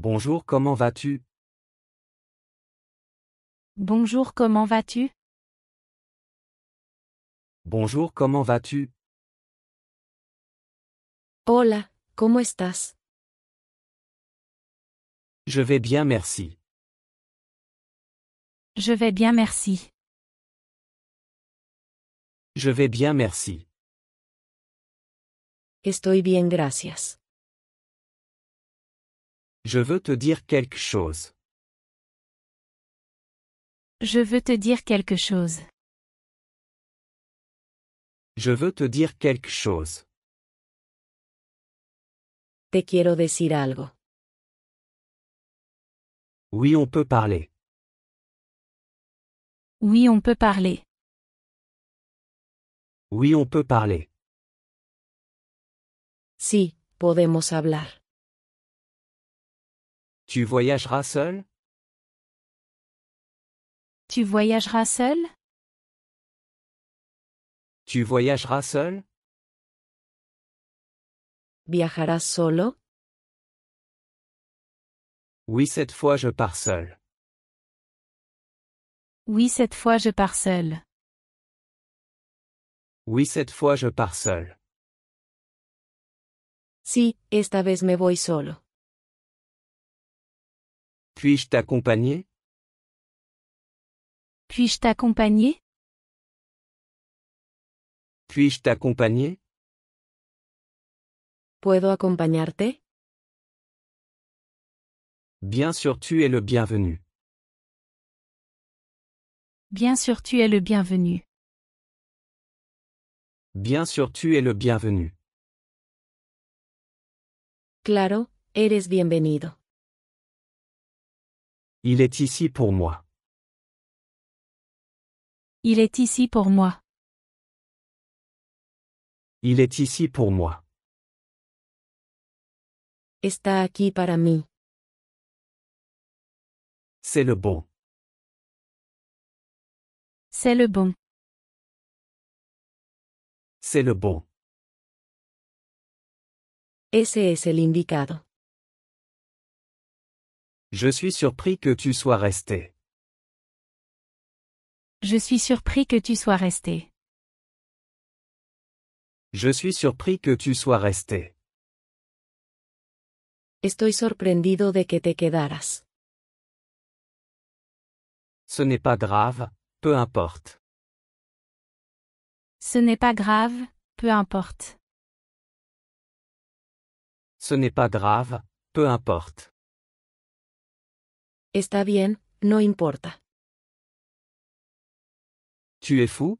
Bonjour, comment vas-tu? Bonjour, comment vas-tu? Bonjour, comment vas-tu? Hola, ¿cómo estás? Je vais bien, merci. Je vais bien, merci. Je vais bien, merci. Estoy bien, gracias. Je veux te dire quelque chose. Je veux te dire quelque chose. Je veux te dire quelque chose. Te quiero decir algo. Oui, on peut parler. Oui, on peut parler. Oui, on peut parler. Sí, podemos hablar. Tu voyageras seul? Tu voyageras seul? Tu voyageras seul? ¿Viajarás solo? Oui, cette fois je pars seul. Oui, cette fois je pars seul. Oui, cette fois je pars seul. Sí, esta vez me voy solo. Puis-je t'accompagner? Puis-je t'accompagner? Puis-je t'accompagner? ¿Puedo acompañarte? Bien sûr, tu es le bienvenu. Bien sûr, tu es le bienvenu. Bien sûr, tu es le bienvenu. Claro, eres bienvenido. Il est ici pour moi. Il est ici pour moi. Il est ici pour moi. Está aquí para mí. C'est le bon. C'est le bon. C'est le bon. Ese es el indicado. Je suis surpris que tu sois resté. Je suis surpris que tu sois resté. Je suis surpris que tu sois resté. Estoy sorprendido de que te quedaras. Ce n'est pas grave, peu importe. Ce n'est pas grave, peu importe. Ce n'est pas grave, peu importe. Está bien, no importa. Tu es fou?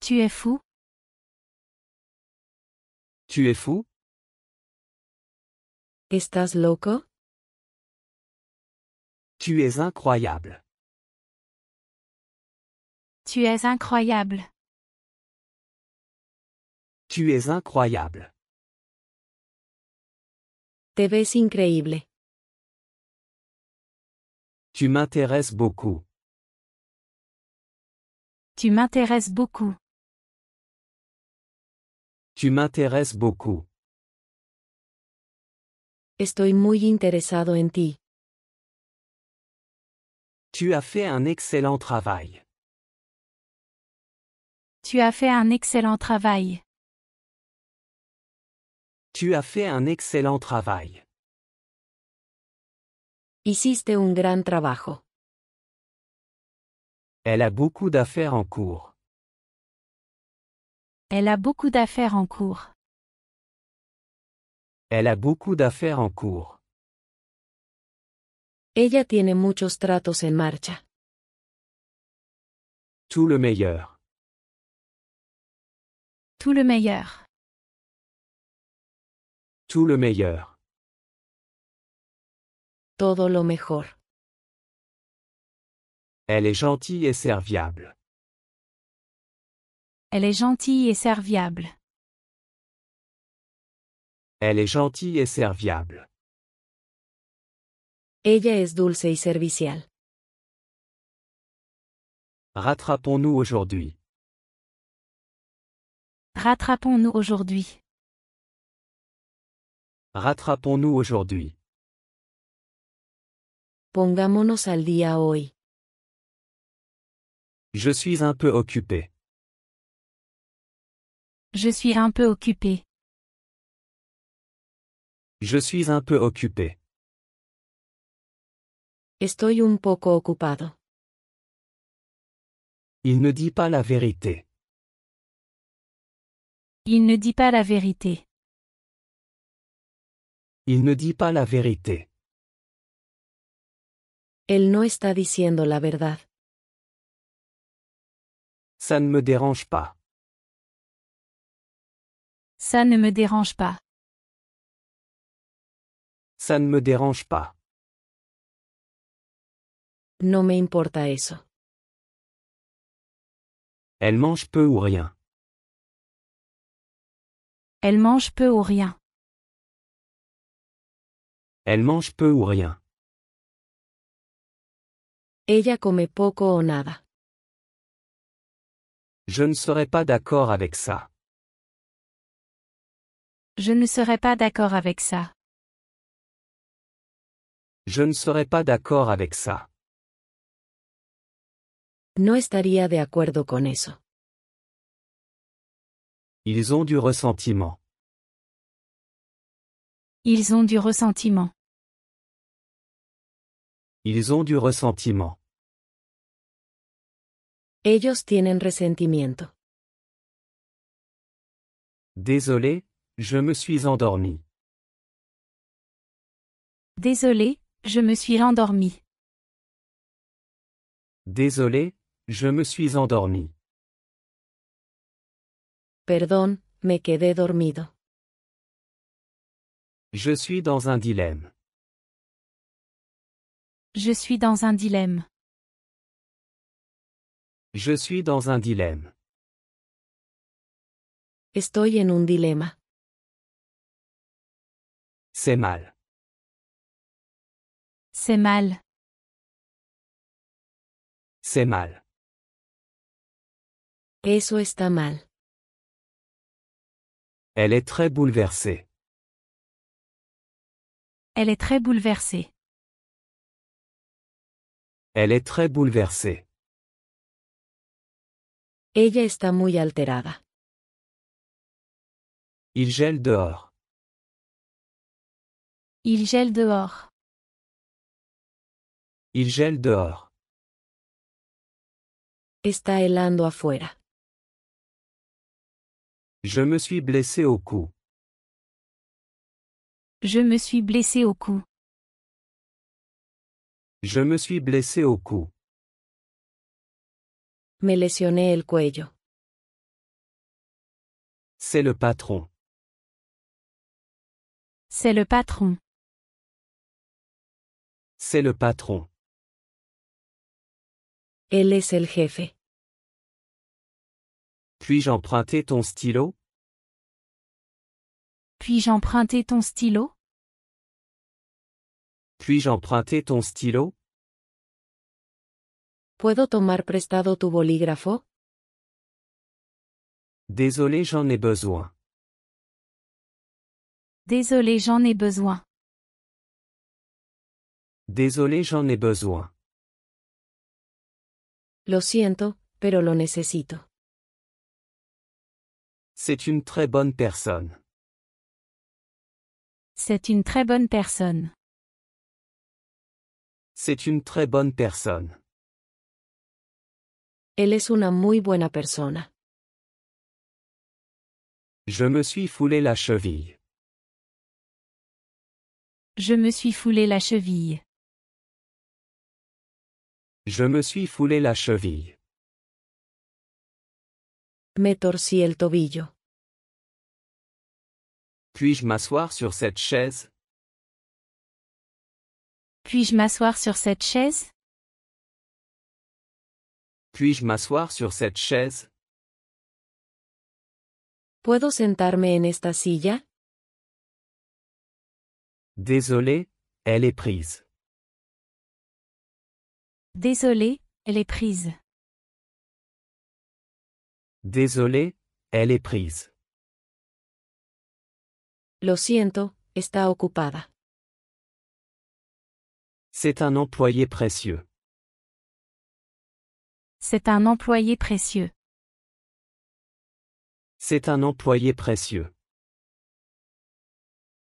Tu es fou? Tu es fou? ¿Estás loco? Tu es incroyable. Tu es incroyable. Tu es incroyable. Te ves increíble. Tu m'intéresses beaucoup. Tu m'intéresses beaucoup. Tu m'intéresses beaucoup. Estoy muy interesado en ti. Tu as fait un excellent travail. Tu as fait un excellent travail. Tu as fait un excellent travail. Hiciste un gran trabajo. Elle a beaucoup d'affaires en cours. Elle a beaucoup d'affaires en cours. Elle a beaucoup d'affaires en cours. Ella tiene muchos tratos en marcha. Tout le meilleur. Tout le meilleur. Tout le meilleur. Todo lo mejor. Elle est gentille et serviable. Elle est gentille et serviable. Elle est gentille et serviable. Ella es dulce y servicial. Rattrapons-nous aujourd'hui. Rattrapons-nous aujourd'hui. Rattrapons-nous aujourd'hui. Pongámonos al día hoy. Je suis un peu occupé. Je suis un peu occupé. Je suis un peu occupé. Estoy un poco ocupado. Il ne dit pas la vérité. Il ne dit pas la vérité. Il ne dit pas la vérité. Él no está diciendo la verdad. Ça ne me dérange pas. Ça ne me dérange pas. Ça ne me dérange pas. No me importa eso. Elle mange peu ou rien. Elle mange peu ou rien. Elle mange peu ou rien. Ella come poco o nada. Je ne serais pas d'accord avec ça. Je ne serais pas d'accord avec ça. Je ne serais pas d'accord avec ça. No estaría de acuerdo con eso. Ils ont du ressentiment. Ils ont du ressentiment. Ils ont du ressentiment. Ellos tienen resentimiento. Désolé, je me suis endormi. Désolé, je me suis endormi. Désolé, je me suis endormi. Perdón, me quedé dormido. Je suis dans un dilemme. Je suis dans un dilemme. Je suis dans un dilemme. Estoy en un dilema. C'est mal. C'est mal. C'est mal. Eso está mal. Elle est très bouleversée. Elle est très bouleversée. Elle est très bouleversée. Ella está muy alterada. Il gèle dehors. Il gèle dehors. Il gèle dehors. Está helando afuera. Je me suis blessé au cou. Je me suis blessé au cou. Je me suis blessé au cou. Me lesioné el cuello. C'est le patron. C'est le patron. C'est le patron. Él es el jefe. Puis-je emprunter ton stylo? Puis-je emprunter ton stylo? Puis-je emprunter ton stylo? ¿Puedo tomar prestado tu bolígrafo? Désolé, j'en ai besoin. Désolé, j'en ai besoin. Désolé, j'en ai besoin. Lo siento, pero lo necesito. C'est une très bonne personne. C'est une très bonne personne. C'est une très bonne personne. Él es una muy buena persona. Je me suis foulé la cheville. Je me suis foulé la cheville. Je me suis foulé la cheville. Me torcí el tobillo. Puis-je m'asseoir sur cette chaise? Puis-je m'asseoir sur cette chaise? Puis-je m'asseoir sur cette chaise? ¿Puedo sentarme en esta silla? Désolé, elle est prise. Désolé, elle est prise. Désolé, elle est prise. Lo siento, está ocupada. C'est un employé précieux. C'est un employé précieux. C'est un employé précieux.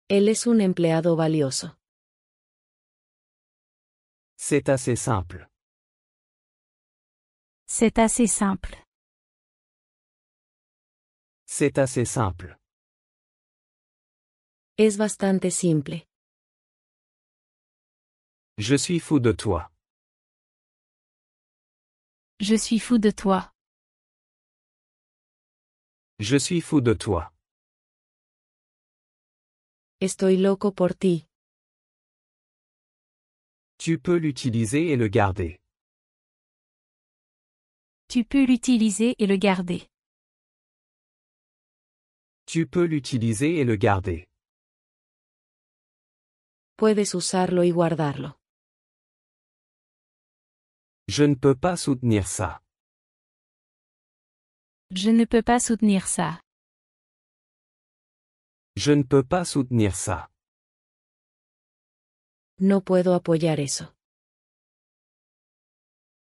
Él es un empleado valioso. C'est assez simple. C'est assez simple. C'est assez simple. Es bastante simple. Je suis fou de toi. Je suis fou de toi. Je suis fou de toi. Estoy loco por ti. Tu peux l'utiliser et le garder. Tu peux l'utiliser et le garder. Tu peux l'utiliser et le garder. Puedes usarlo y guardarlo. Je ne peux pas soutenir ça. Je ne peux pas soutenir ça. Je ne peux pas soutenir ça. No puedo apoyar eso.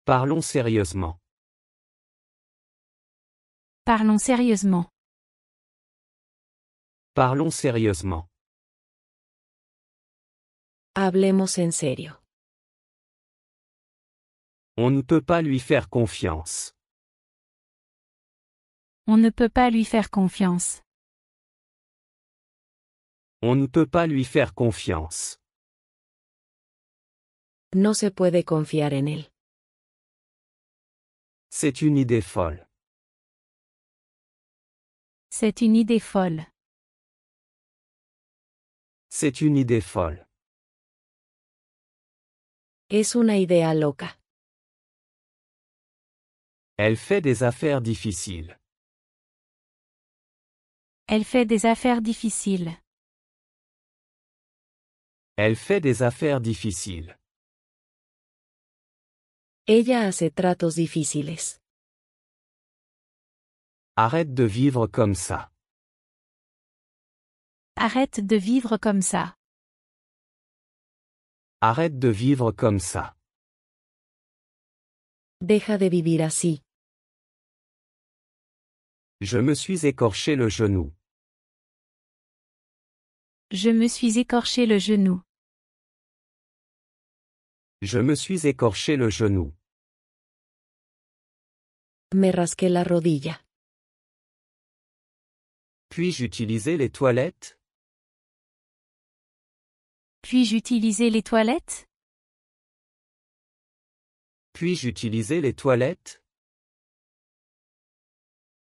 Parlons sérieusement. Parlons sérieusement. Parlons sérieusement. Hablemos en serio. On ne peut pas lui faire confiance. On ne peut pas lui faire confiance. On ne peut pas lui faire confiance. No se puede confiar en él. C'est une idée folle. C'est une idée folle. C'est une idée folle. Es una idea loca. Elle fait des affaires difficiles. Elle fait des affaires difficiles. Elle fait des affaires difficiles. Ella hace tratos difíciles. Arrête de vivre comme ça. Arrête de vivre comme ça. Arrête de vivre comme ça. Deja de vivir así. Je me suis écorché le genou. Je me suis écorché le genou. Je me suis écorché le genou. Me rasqué la rodilla. Puis-je utiliser les toilettes? Puis-je utiliser les toilettes? Puis-je utiliser les toilettes?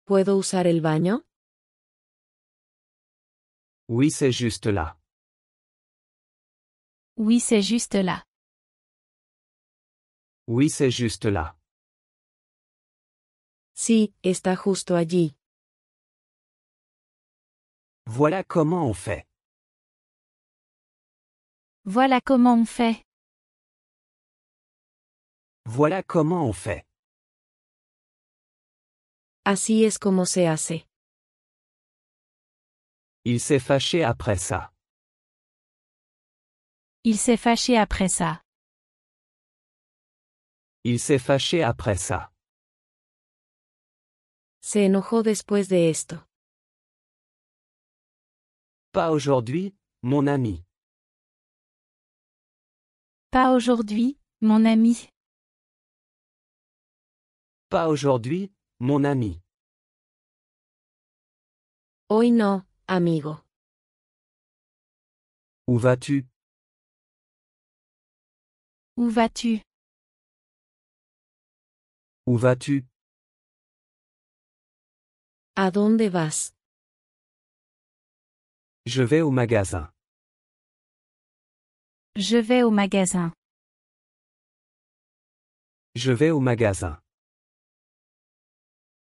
¿Puedo usar el baño? Oui, c'est juste là. Oui, c'est juste là. Oui, c'est juste là. Sí, está justo allí. Voilà comment on fait. Voilà comment on fait. Voilà comment on fait. Así es como se hace. Il s'est fâché après ça. Il s'est fâché après ça. Il s'est fâché après ça. Se enojó después de esto. Pas aujourd'hui, mon ami. Pas aujourd'hui, mon ami. Pas aujourd'hui, mon ami. Hoy no, amigo. Où vas-tu? Où vas-tu? Où vas-tu? ¿A dónde vas? Je vais au magasin. Je vais au magasin. Je vais au magasin.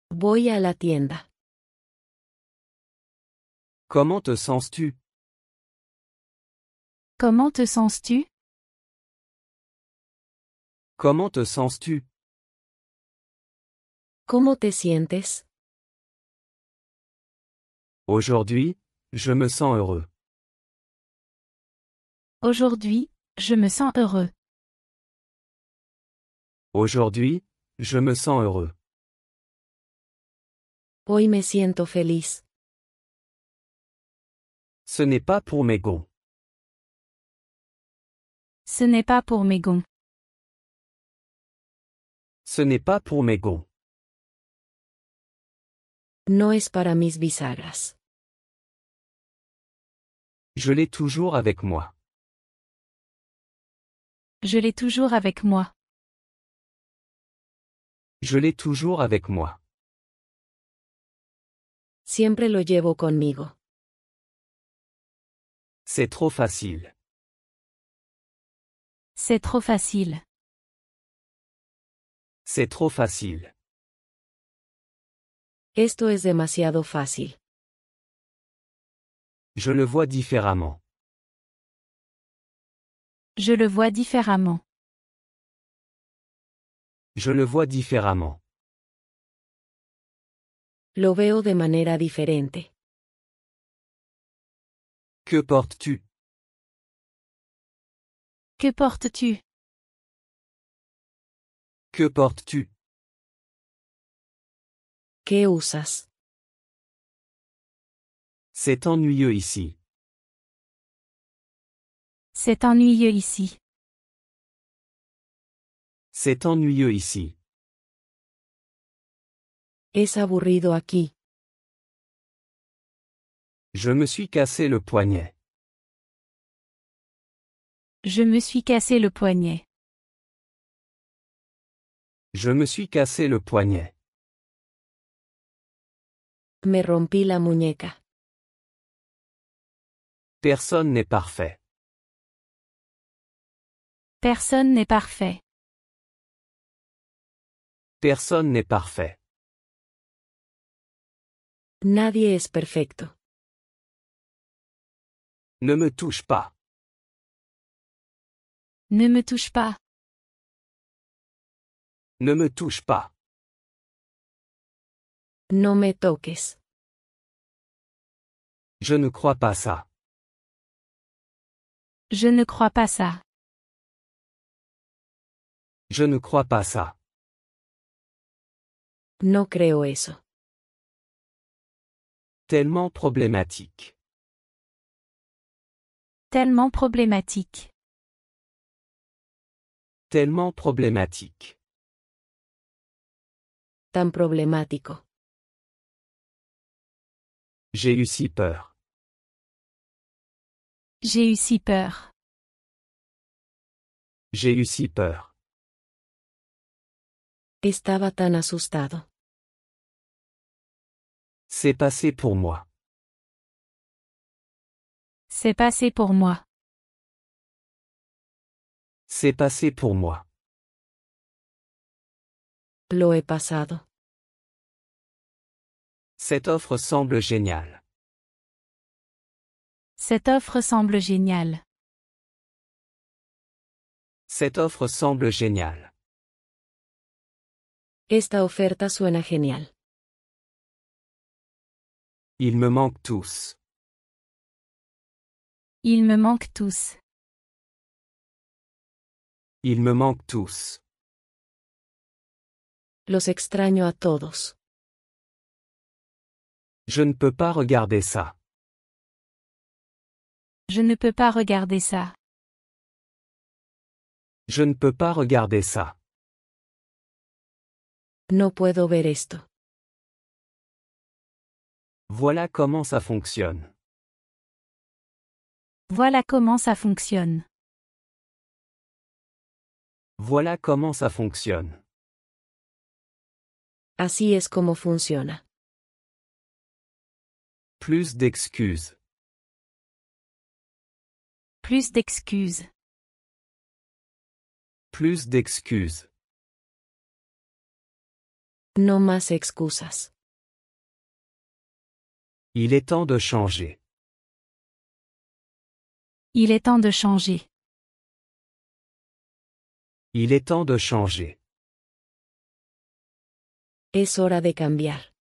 Voy a la tienda. Comment te sens-tu? Comment te sens-tu? Comment te sens-tu? ¿Cómo te sientes? Aujourd'hui, je me sens heureux. Aujourd'hui, je me sens heureux. Aujourd'hui, je me sens heureux. Hoy me siento feliz. Ce n'est pas pour mes gonds. Ce n'est pas pour mes gonds. Ce n'est pas pour mes gonds. No es para mis bisagras. Je l'ai toujours avec moi. Je l'ai toujours avec moi. Je l'ai toujours avec moi. Siempre lo llevo conmigo. C'est trop facile. C'est trop facile. C'est trop facile. Esto es demasiado fácil. Je le vois différemment. Je le vois différemment. Je le vois différemment. Lo veo de manera diferente. Que portes-tu? Que portes-tu? Que portes-tu? ¿Qué usas? C'est ennuyeux ici. C'est ennuyeux ici. C'est ennuyeux ici. Es aburrido aquí. Je me suis cassé le poignet. Je me suis cassé le poignet. Je me suis cassé le poignet. Me rompí la muñeca. Personne n'est parfait. Personne n'est parfait. Personne n'est parfait. Nadie es perfecto. Ne me touche pas. Ne me touche pas. Ne me touche pas. No me toques. Je ne crois pas ça. Je ne crois pas ça. Je ne crois pas ça. No creo eso. Tellement problématique. Tellement problématique. Tellement problématique. Tan problemático. J'ai eu si peur. J'ai eu si peur. J'ai eu si peur. Estaba tan asustado. C'est passé pour moi. C'est passé pour moi. C'est passé pour moi. Lo he pasado. Cette offre semble géniale. Cette offre semble géniale. Cette offre semble géniale. Esta oferta suena genial. Ils me manquent tous. Ils me manquent tous. Ils me manquent tous. Los extraño a todos. Je ne peux pas regarder ça. Je ne peux pas regarder ça. Je ne peux pas regarder ça. No puedo ver esto. Voilà comment ça fonctionne. Voilà comment ça fonctionne. Voilà comment ça fonctionne. Así es como funciona. Plus d'excuses. Plus d'excuses. Plus d'excuses. No más excusas. Il est temps de changer. Il est temps de changer. Il est temps de changer. Es hora de cambiar.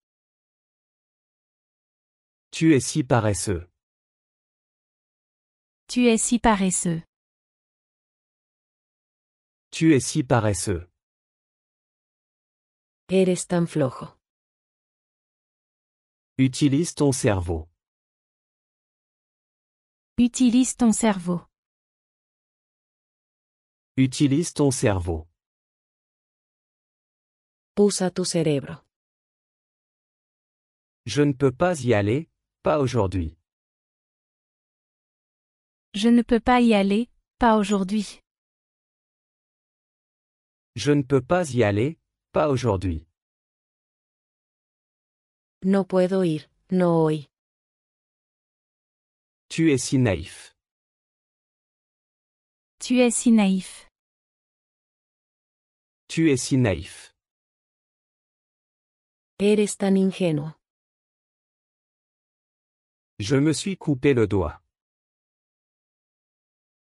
Tu es si paresseux. Tu es si paresseux. Tu es si paresseux. Eres tan flojo. Utilise ton cerveau. Utilise ton cerveau. Utilise ton cerveau. Usa tu cerebro. Je ne peux pas y aller, pas aujourd'hui. Je ne peux pas y aller, pas aujourd'hui. Je ne peux pas y aller, pas aujourd'hui. No puedo ir, no hoy. Tu es si naïf. Tu es si naïf. Tu es si naïf. Eres tan ingenuo. Je me suis coupé le doigt.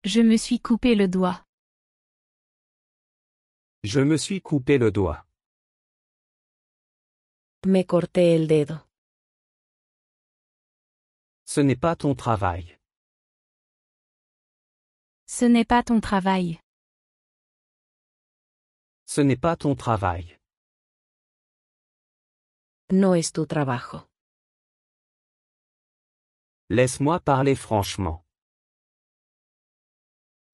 Je me suis coupé le doigt. Je me suis coupé le doigt. Me corté el dedo. Ce n'est pas ton travail. Ce n'est pas ton travail. Ce n'est pas ton travail. No es tu trabajo. Laisse-moi parler franchement.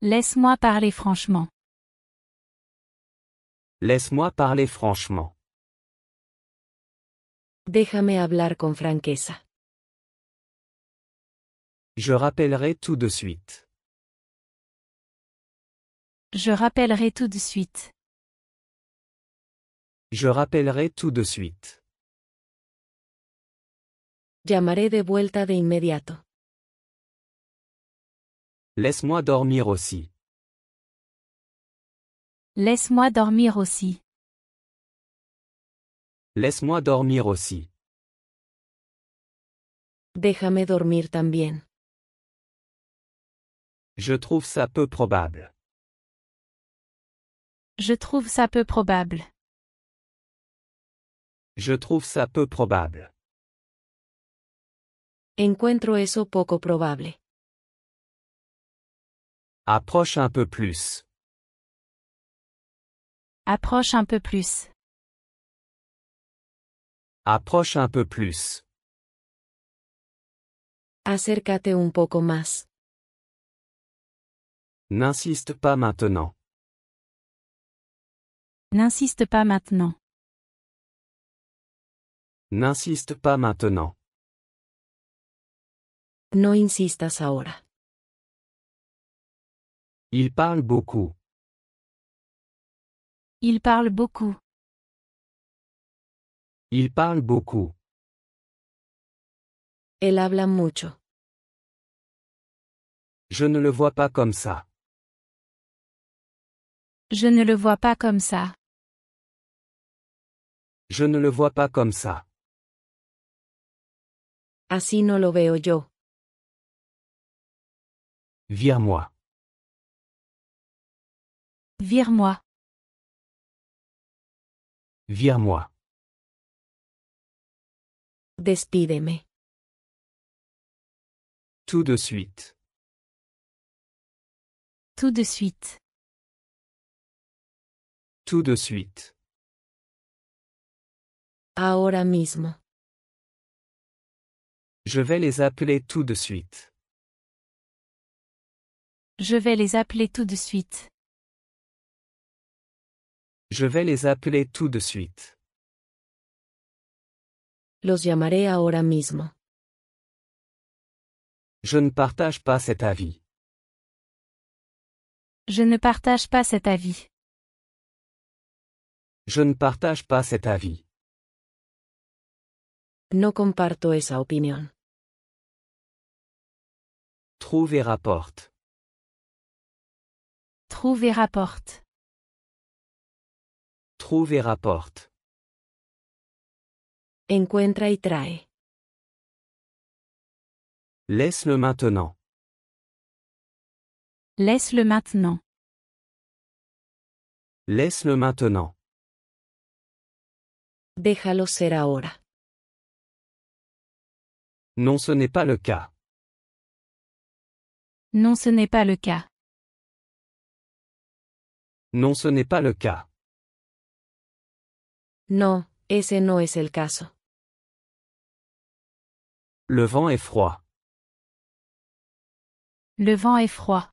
Laisse-moi parler franchement. Laisse-moi parler franchement. Déjame hablar con franqueza. Je rappellerai tout de suite. Je rappellerai tout de suite. Je rappellerai tout de suite. Llamaré de vuelta de inmediato. Laisse-moi dormir aussi. Laisse-moi dormir aussi. Laisse-moi dormir aussi. Déjame dormir también. Je trouve ça peu probable. Je trouve ça peu probable. Je trouve ça peu probable. Encuentro eso poco probable. Approche un peu plus. Approche un peu plus. Approche un peu plus. Acércate un poco más. N'insiste pas maintenant. N'insiste pas maintenant. N'insiste pas maintenant. No insistas ahora. Il parle beaucoup. Il parle beaucoup. Il parle beaucoup. Él habla mucho. Je ne le vois pas comme ça. Je ne le vois pas comme ça. Je ne le vois pas comme ça. Así no lo veo yo. Vire-moi. Vire-moi. Vire-moi. Despídeme. Tout de suite. Tout de suite. Tout de suite. Ahora mismo. Je vais les appeler tout de suite. Je vais les appeler tout de suite. Je vais les appeler tout de suite. Los llamaré ahora mismo. Je ne partage pas cet avis. Je ne partage pas cet avis. Je ne partage pas cet avis. No comparto esa opinión. Trouve et rapporte. Trouve et rapporte. Trouve et rapporte. Encuentra y trae. Laisse-le maintenant. Laisse-le maintenant. Laisse-le maintenant. Déjalo ser ahora. Non, ce n'est pas le cas. Non, ce n'est pas le cas. Non, ce n'est pas le cas. No, ese no es el caso. Le vent est froid. Le vent est froid.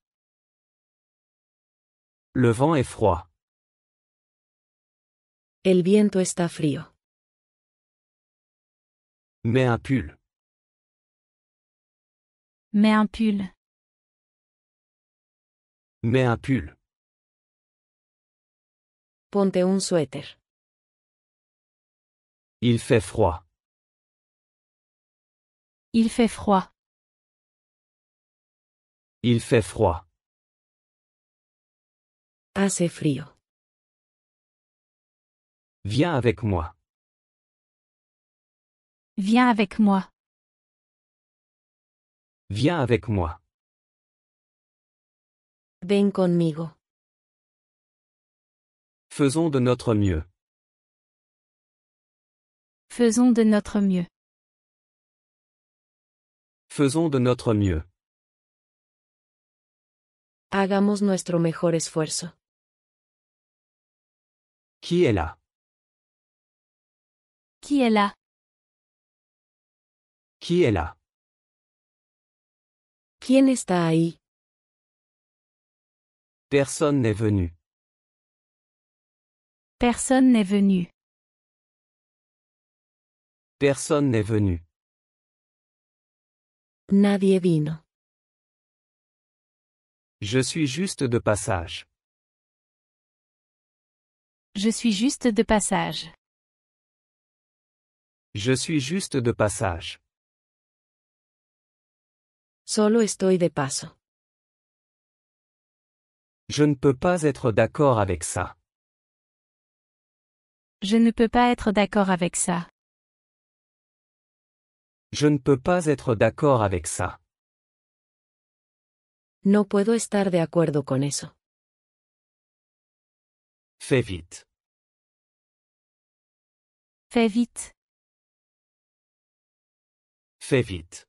Le vent est froid. El viento está frío. Mets un pull. Mets un pull. Mets un pull. Ponte un suéter. Il fait froid. Il fait froid. Il fait froid. Hace frío. Viens avec moi. Viens avec moi. Viens avec moi. Ven conmigo. Faisons de notre mieux. Faisons de notre mieux. Faisons de notre mieux. Hagamos nuestro mejor esfuerzo. Qui est là? Qui est là? Qui est là? ¿Quién está ahí? Personne n'est venu. Personne n'est venu. Personne n'est venu. Nadie vino. Je suis juste de passage. Je suis juste de passage. Je suis juste de passage. Solo estoy de paso. Je ne peux pas être d'accord avec ça. Je ne peux pas être d'accord avec ça. Je ne peux pas être d'accord avec ça. No puedo estar de acuerdo con eso. Fais vite. Fais vite. Fais vite.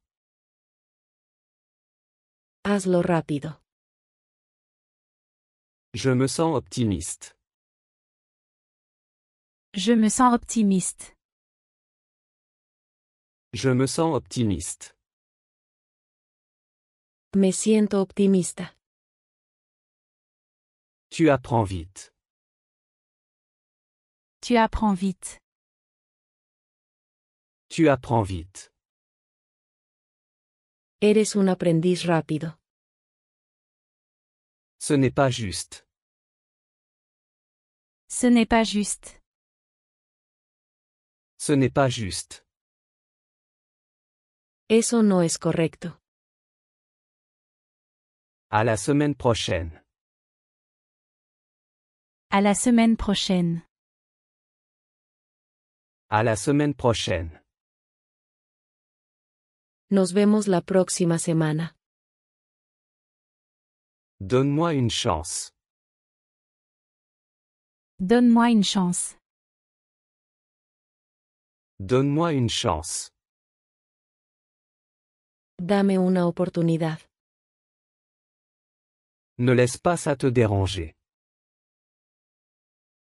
Hazlo rápido. Je me sens optimiste. Je me sens optimiste. Je me sens optimiste. Me siento optimista. Tu apprends vite. Tu apprends vite. Tu apprends vite. Eres un aprendiz rápido. Ce n'est pas juste. Ce n'est pas juste. Ce n'est pas juste. Eso no es correcto. À la semaine prochaine. À la semaine prochaine. À la semaine prochaine. Nos vemos la próxima semana. Donne-moi une chance. Donne-moi une chance. Donne-moi une chance. Dame una oportunidad. Ne laisse pas ça te déranger.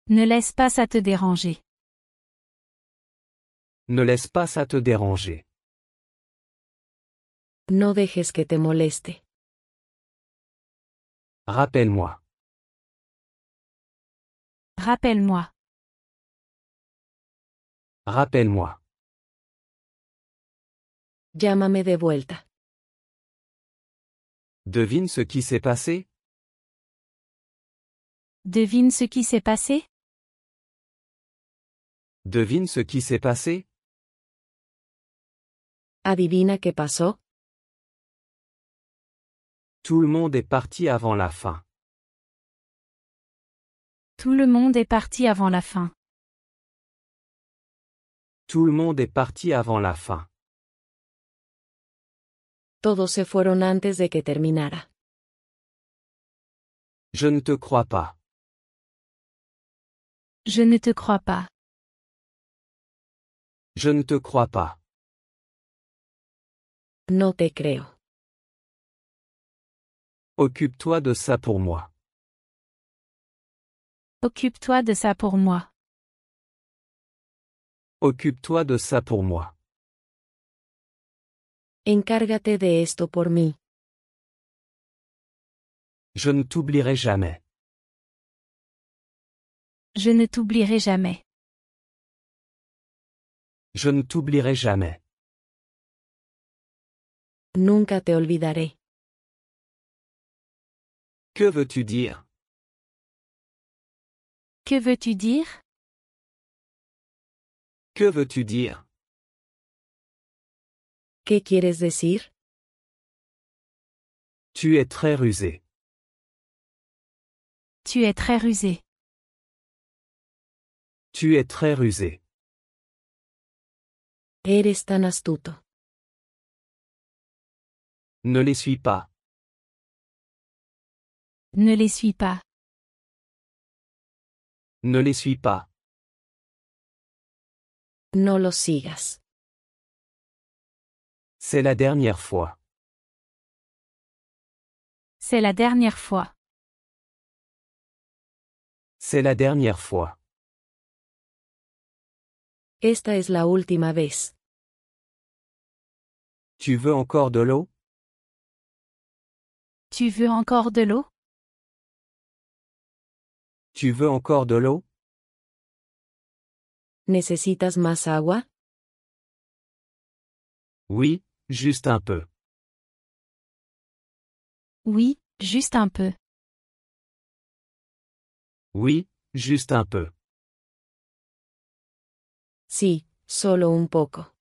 Ne laisse pas ça te déranger. Ne laisse pas ça te déranger. No dejes que te moleste. Rappelle-moi. Rappelle-moi. Rappelle-moi. Llámame de vuelta. Devine ce qui s'est passé? Devine ce qui s'est passé? Devine ce qui s'est passé? Adivina qué pasó. Tout le monde est parti avant la fin. Tout le monde est parti avant la fin. Tout le monde est parti avant la fin. Todos se fueron antes de que terminara. Je ne te crois pas. Je ne te crois pas. Je ne te crois pas. No te creo. Occupe-toi de ça pour moi. Occupe-toi de ça pour moi. Occupe-toi de ça pour moi. Encárgate de esto por mí. Je ne t'oublierai jamais. Je ne t'oublierai jamais. Je ne t'oublierai jamais. Nunca te olvidaré. Que veux-tu dire? Que veux-tu dire? Que veux-tu dire? ¿Qué quieres decir? Tu es très rusé. Tu es très rusé. Tu es très rusé. Eres tan astuto. Ne les suis pas. Ne les suis pas. Ne les suis pas. No los sigas. C'est la dernière fois. C'est la dernière fois. C'est la dernière fois. Esta es la última vez. Tu veux encore de l'eau? Tu veux encore de l'eau? Tu veux encore de l'eau? ¿Necesitas más agua? Oui, juste un peu. Oui, juste un peu. Oui, juste un peu. Sí, solo un poco.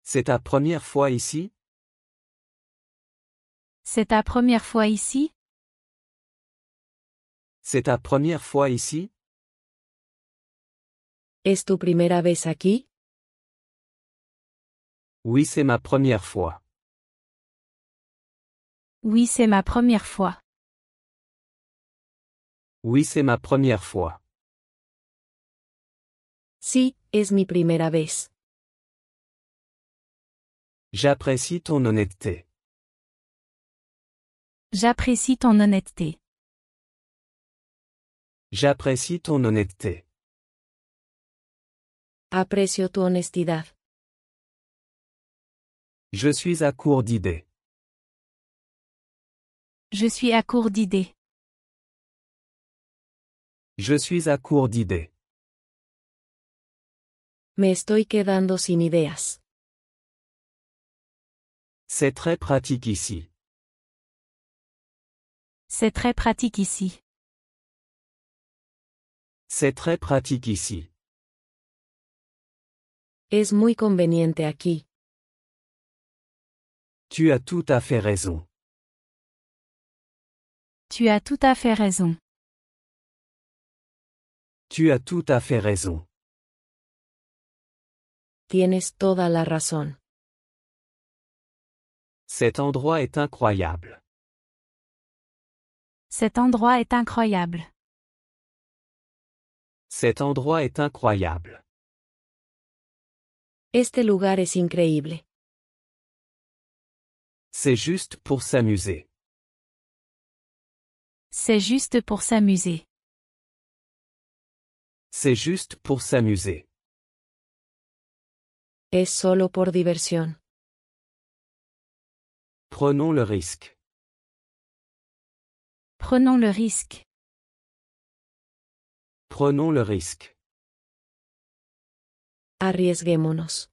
C'est ta première fois ici? C'est ta première fois ici? C'est ta première fois ici? ¿Es tu primera vez aquí? Oui, c'est ma première fois. Oui, c'est ma première fois. Oui, c'est ma première fois. Sí, es mi primera vez. J'apprécie ton honnêteté. J'apprécie ton honnêteté. J'apprécie ton honnêteté. Aprecio tu honestidad. Je suis à court d'idées. Je suis à court d'idées. Je suis à court d'idées. Me estoy quedando sin ideas. C'est très pratique ici. C'est très pratique ici. C'est très pratique ici. Es muy conveniente aquí. Tu as tout à fait raison. Tu as tout à fait raison. Tu as tout à fait raison. Tienes toda la razón. Cet endroit est incroyable. Cet endroit est incroyable. Cet endroit est incroyable. Este lugar es increíble. C'est juste pour s'amuser. C'est juste pour s'amuser. C'est juste pour s'amuser. Es solo por diversión. Prenons le risque. Prenons le risque. Prenons le risque. Arriesguémonos.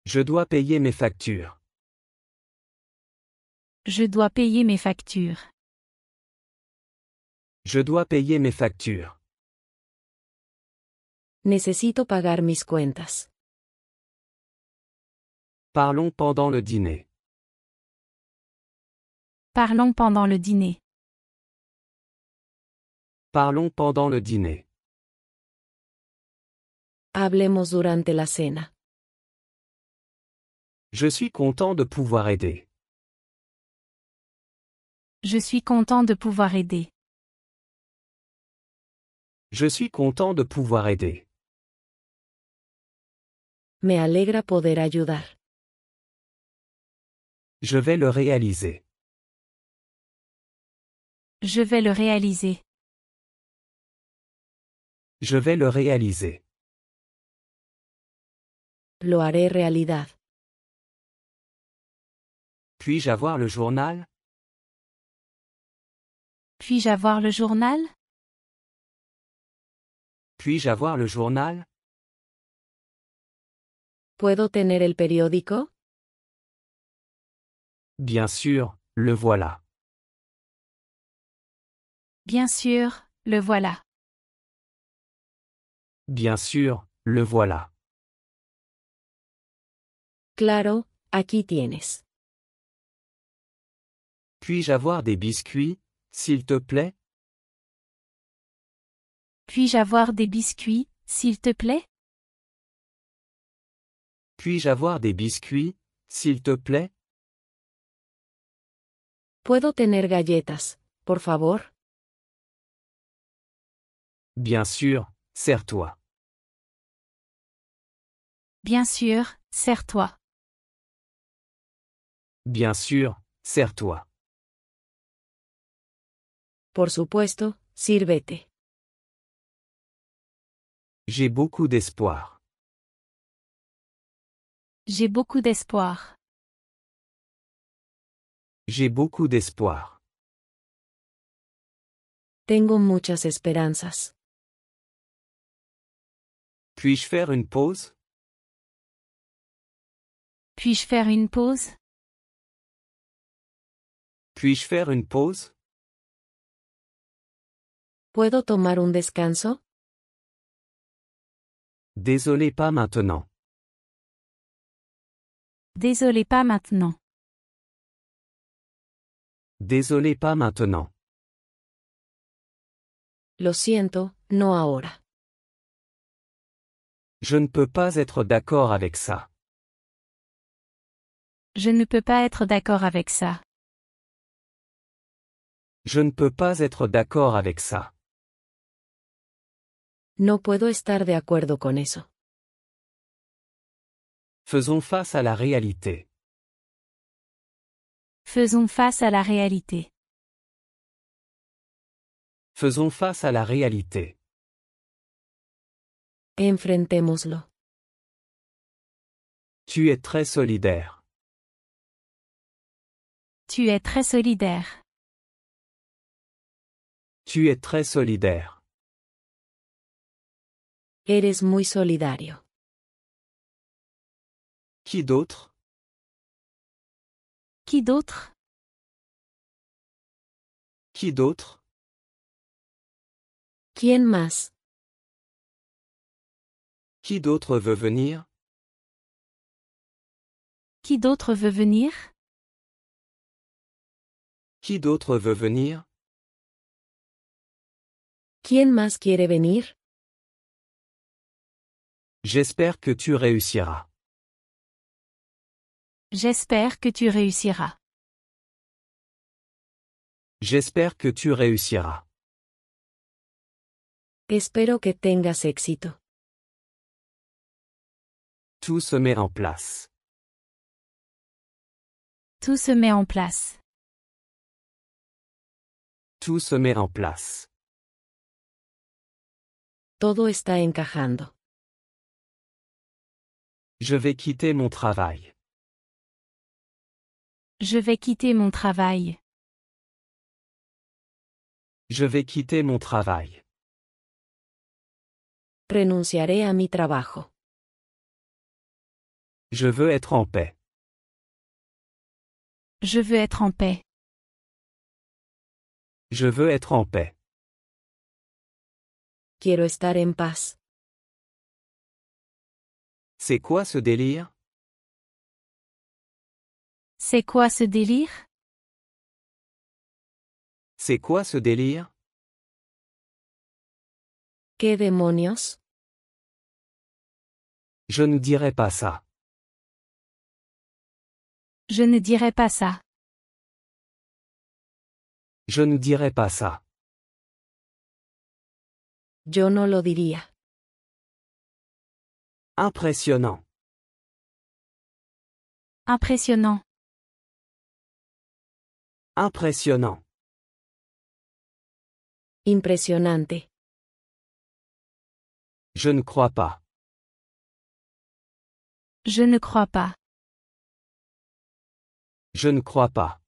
Je dois payer mes factures. Je dois payer mes factures. Je dois payer mes factures. Necesito pagar mis cuentas. Parlons pendant le dîner. Parlons pendant le dîner. Parlons pendant le dîner. Hablemos durante la cena. Je suis content de pouvoir aider. Je suis content de pouvoir aider. Je suis content de pouvoir aider. Me alegra poder ayudar. Je vais le réaliser. Je vais le réaliser. Je vais le réaliser. Lo haré realidad. Puis-je avoir le journal? Puis-je avoir le journal? Puis-je avoir le journal? ¿Puedo tener el periódico? Bien sûr, le voilà. Bien sûr, le voilà. Bien sûr, le voilà. Claro, aquí tienes. Puis-je avoir des biscuits, s'il te plaît? Puis-je avoir des biscuits, s'il te plaît? Puis-je avoir des biscuits, s'il te plaît? ¿Puedo tener galletas, por favor? Bien sûr, sers-toi. Bien sûr, sers-toi. Bien sûr, sers-toi. Por supuesto, sírvete. J'ai beaucoup d'espoir. J'ai beaucoup d'espoir. J'ai beaucoup d'espoir. Tengo muchas esperanzas. Puis-je faire une pause? Puis-je faire une pause? Puis-je faire une pause? ¿Puedo tomar un descanso? Désolé, pas maintenant. Désolé, pas maintenant. Désolé, pas maintenant. Lo siento, no ahora. Je ne peux pas être d'accord avec ça. Je ne peux pas être d'accord avec ça. Je ne peux pas être d'accord avec ça. No puedo estar de acuerdo con eso. Faisons face à la réalité. Faisons face à la réalité. Faisons face à la réalité. Enfrentémoslo. Tu es très solidaire. Tu es très solidaire. Tu es très solidaire. Eres muy solidario. Qui d'autre? Qui d'autre? Qui d'autre? ¿Quién más? Qui d'autre veut venir? Qui d'autre veut venir? Qui d'autre veut venir? ¿Quién más quiere venir? J'espère que tu réussiras. J'espère que tu réussiras. J'espère que tu réussiras. Espero que tengas éxito. Tout se met en place. Tout se met en place. Tout se met en place. Todo está encajando. Je vais quitter mon travail. Je vais quitter mon travail. Je vais quitter mon travail. Renunciaré a mi trabajo. Je veux être en paix. Je veux être en paix. Je veux être en paix. Quiero estar en paz. C'est quoi ce délire? C'est quoi ce délire? C'est quoi ce délire? ¿Qué demonios? Je ne dirai pas ça. Je ne dirai pas ça. Je ne dirai pas ça. Yo no lo diría. Impressionnant. Impressionnant. Impressionnant. Impresionante. Je ne crois pas. Je ne crois pas. Je ne crois pas.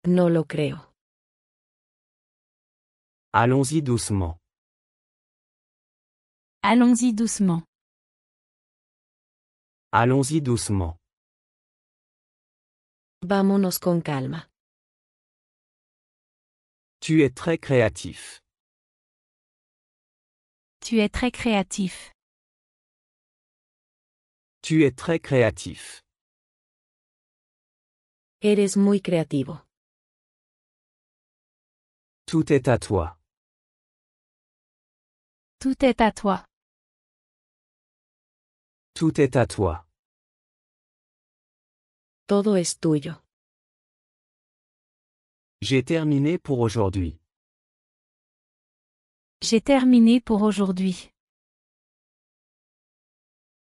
No lo creo. Allons-y doucement. Allons-y doucement. Allons-y doucement. Vámonos con calma. Tu es très créatif. Tu es très créatif. Tu es très créatif. Eres muy creativo. Tout est à toi. Tout est à toi. Tout est à toi. Todo es tuyo. J'ai terminé pour aujourd'hui. J'ai terminé pour aujourd'hui.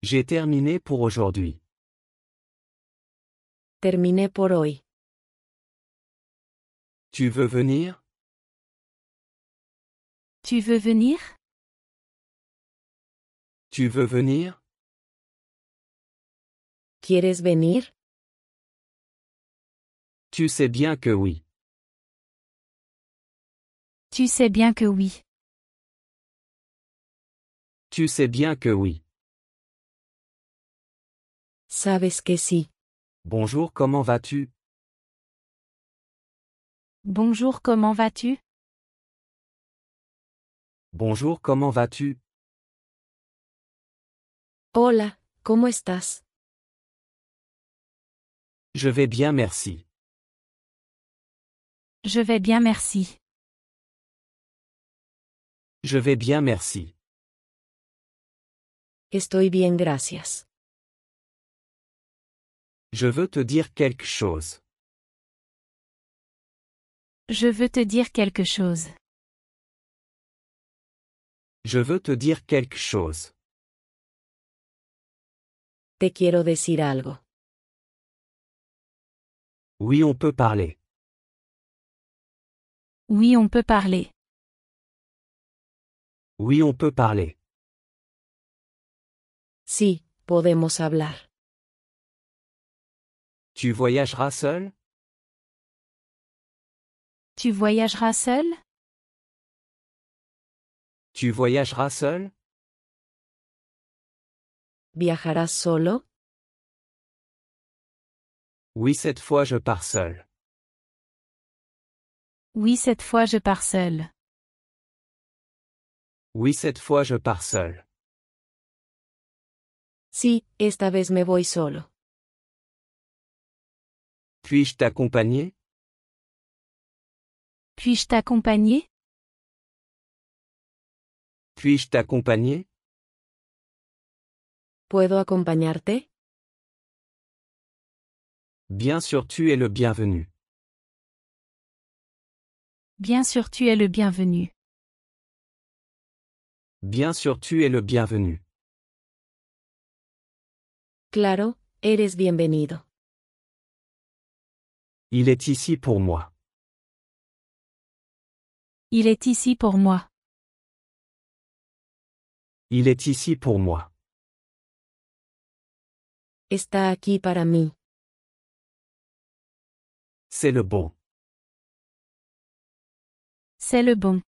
J'ai terminé pour aujourd'hui. Terminé por hoy. Tu veux venir? Tu veux venir? Tu veux venir? ¿Quieres venir? Tu sais bien que oui. Tu sais bien que oui. Tu sais bien que oui. Sabes que sí. Bonjour, comment vas-tu? Bonjour, comment vas-tu? Bonjour, comment vas-tu? Hola, ¿cómo estás? Je vais bien, merci. Je vais bien, merci. Je vais bien, merci. Estoy bien, gracias. Je veux te dire quelque chose. Je veux te dire quelque chose. Je veux te dire quelque chose. Te quiero decir algo. Oui, on peut parler. Oui, on peut parler. Oui, on peut parler. Sí, podemos hablar. Tu voyageras seul? Tu voyageras seul? Tu voyageras seul? ¿Viajarás solo? Oui, cette fois je pars seul. Oui, cette fois je pars seul. Oui, cette fois je pars seul. Sí, esta vez me voy solo. Puis-je t'accompagner? Puis-je t'accompagner? Puis-je t'accompagner? ¿Puedo acompañarte? Bien sûr, tu es le bienvenu. Bien sûr, tu es le bienvenu. Bien sûr, tu es le bienvenu. Claro, eres bienvenido. Il est ici pour moi. Il est ici pour moi. Il est ici pour moi. Está aquí para mí. C'est le bon. C'est le bon.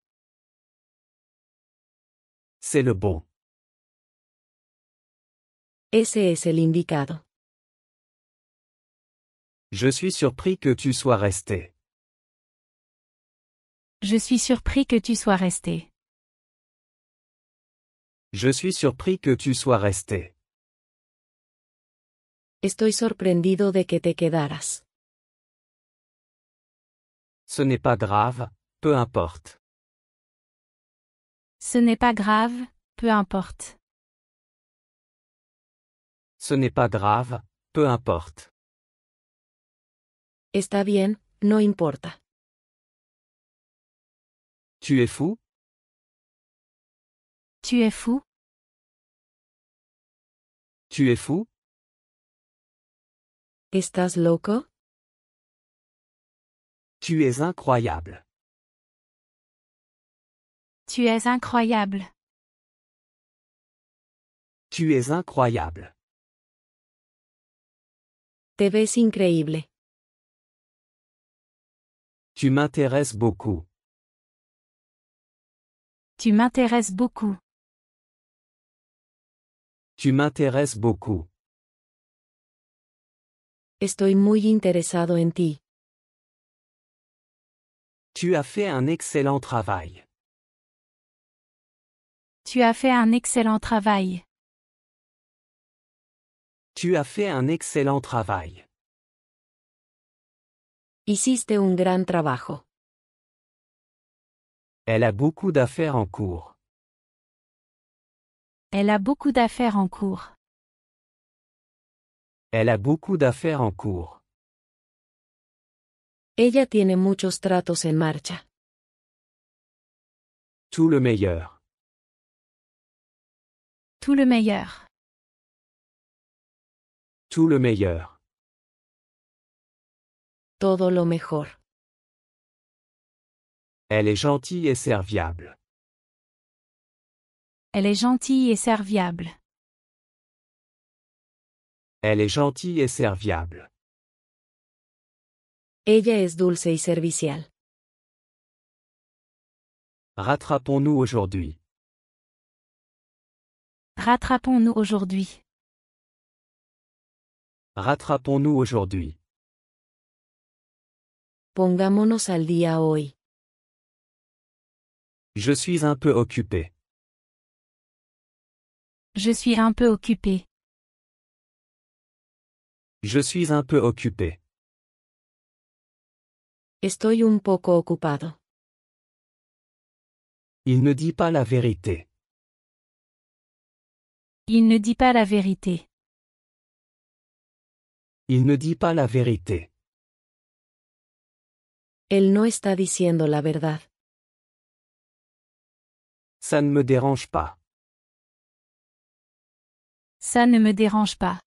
C'est le bon. Ese es el indicado. Je suis surpris que tu sois resté. Je suis surpris que tu sois resté. Je suis surpris que tu sois resté. Estoy sorprendido de que te quedaras. Ce n'est pas grave, peu importe. Ce n'est pas grave, peu importe. Ce n'est pas grave, peu importe. Está bien, no importa. Tu es fou? Tu es fou? Tu es fou? ¿Estás loco? Tu es incroyable. Tu es incroyable. Tu es incroyable. Te ves increíble. Tu m'intéresses beaucoup. Tu m'intéresses beaucoup. Tu m'intéresses beaucoup. Estoy muy interesado en ti. Tu as fait un excellent travail. Tu as fait un excellent travail. Tu as fait un excellent travail. Hiciste un gran trabajo. Elle a beaucoup d'affaires en cours. Elle a beaucoup d'affaires en cours. Elle a beaucoup d'affaires en cours. Ella tiene muchos tratos en marcha. Tout le meilleur. Tout le meilleur. Tout le meilleur. Todo lo mejor. Elle est gentille et serviable. Elle est gentille et serviable. Elle est gentille et serviable. Ella es dulce y servicial. Rattrapons-nous aujourd'hui. Rattrapons-nous aujourd'hui. Rattrapons-nous aujourd'hui. Pongámonos al día hoy. Je suis un peu occupé. Je suis un peu occupé. Je suis un peu occupé. Estoy un poco ocupado. Il ne dit pas la vérité. Il ne dit pas la vérité. Il ne dit pas la vérité. Él no está diciendo la verdad. Ça ne me dérange pas. Ça ne me dérange pas.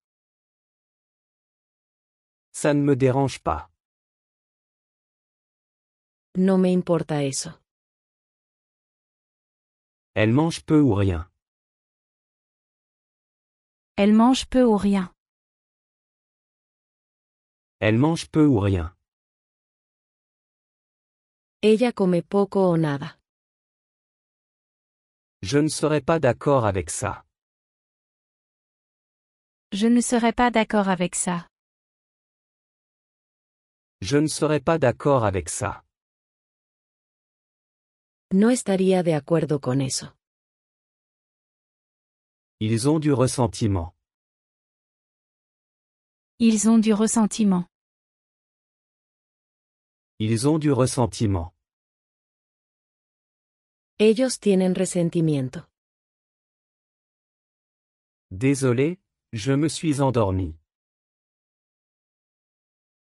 Ça ne me dérange pas. No me importa eso. Elle mange peu ou rien. Elle mange peu ou rien. Elle mange peu ou rien. Ella come poco o nada. Je ne serais pas d'accord avec ça. Je ne serais pas d'accord avec ça. Je ne serais pas d'accord avec ça. No estaría de acuerdo con eso. Ils ont du ressentiment. Ils ont du ressentiment. Ils ont du ressentiment. Ellos tienen resentimiento. Désolé, je me suis endormi.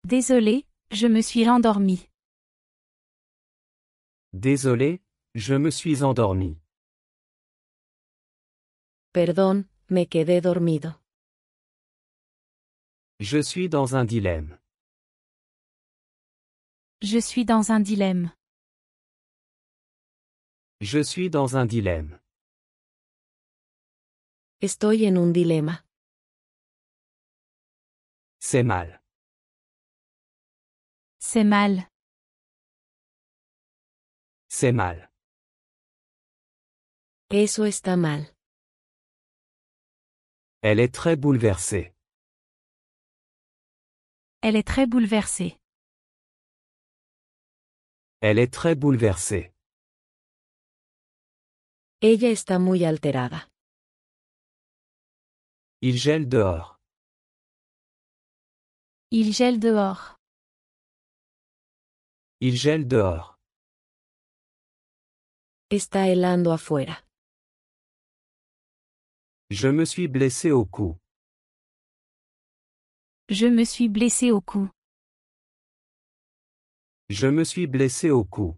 Désolé, je me suis endormi. Désolé, je me suis endormi. Perdón, me quedé dormido. Je suis dans un dilemme. Je suis dans un dilemme. Je suis dans un dilemme. Estoy en un dilema. C'est mal. C'est mal. C'est mal. Eso está mal. Elle est très bouleversée. Elle est très bouleversée. Elle est très bouleversée. Ella está muy alterada. Il gèle dehors. Il gèle dehors. Il gèle dehors. Está helando afuera. Je me suis blessé au cou. Je me suis blessé au cou. Je me suis blessé au cou.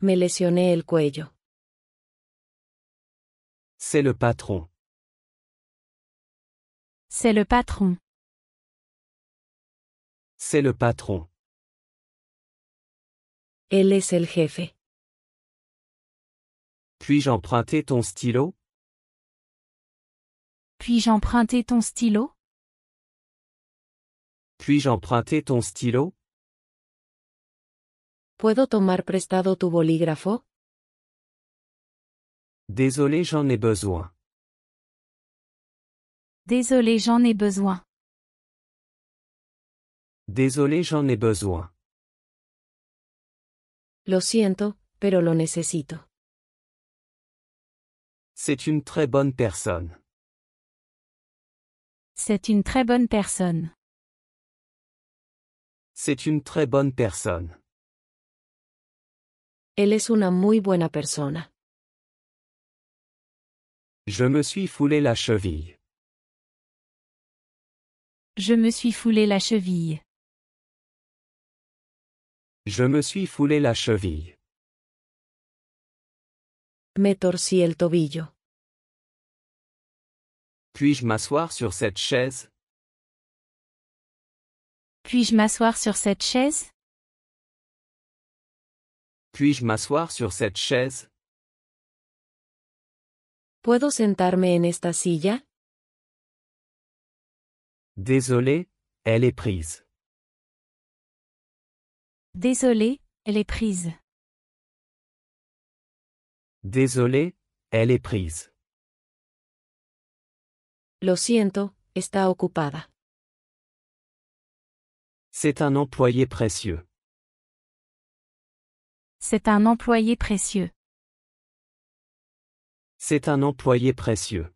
Me lesioné el cuello. C'est le patron. C'est le patron. C'est le patron. Él es el jefe. Puis-je emprunter ton stylo? Puis-je emprunter ton stylo? Puis-je emprunter ton stylo? ¿Puedo tomar prestado tu bolígrafo? Désolé, j'en ai besoin. Désolé, j'en ai besoin. Désolé, j'en ai besoin. Lo siento, pero lo necesito. C'est une très bonne personne. C'est une très bonne personne. C'est une très bonne personne. Él es una muy buena persona. Je me suis foulé la cheville. Je me suis foulé la cheville. Je me suis foulé la cheville. Me torcí el tobillo. Puis-je m'asseoir sur cette chaise? Puis-je m'asseoir sur cette chaise? Puis-je m'asseoir sur cette chaise? ¿Puedo sentarme en esta silla? Désolé, elle est prise. Désolé, elle est prise. Désolé, elle est prise. Lo siento, está ocupada. C'est un employé précieux. C'est un employé précieux. C'est un employé précieux.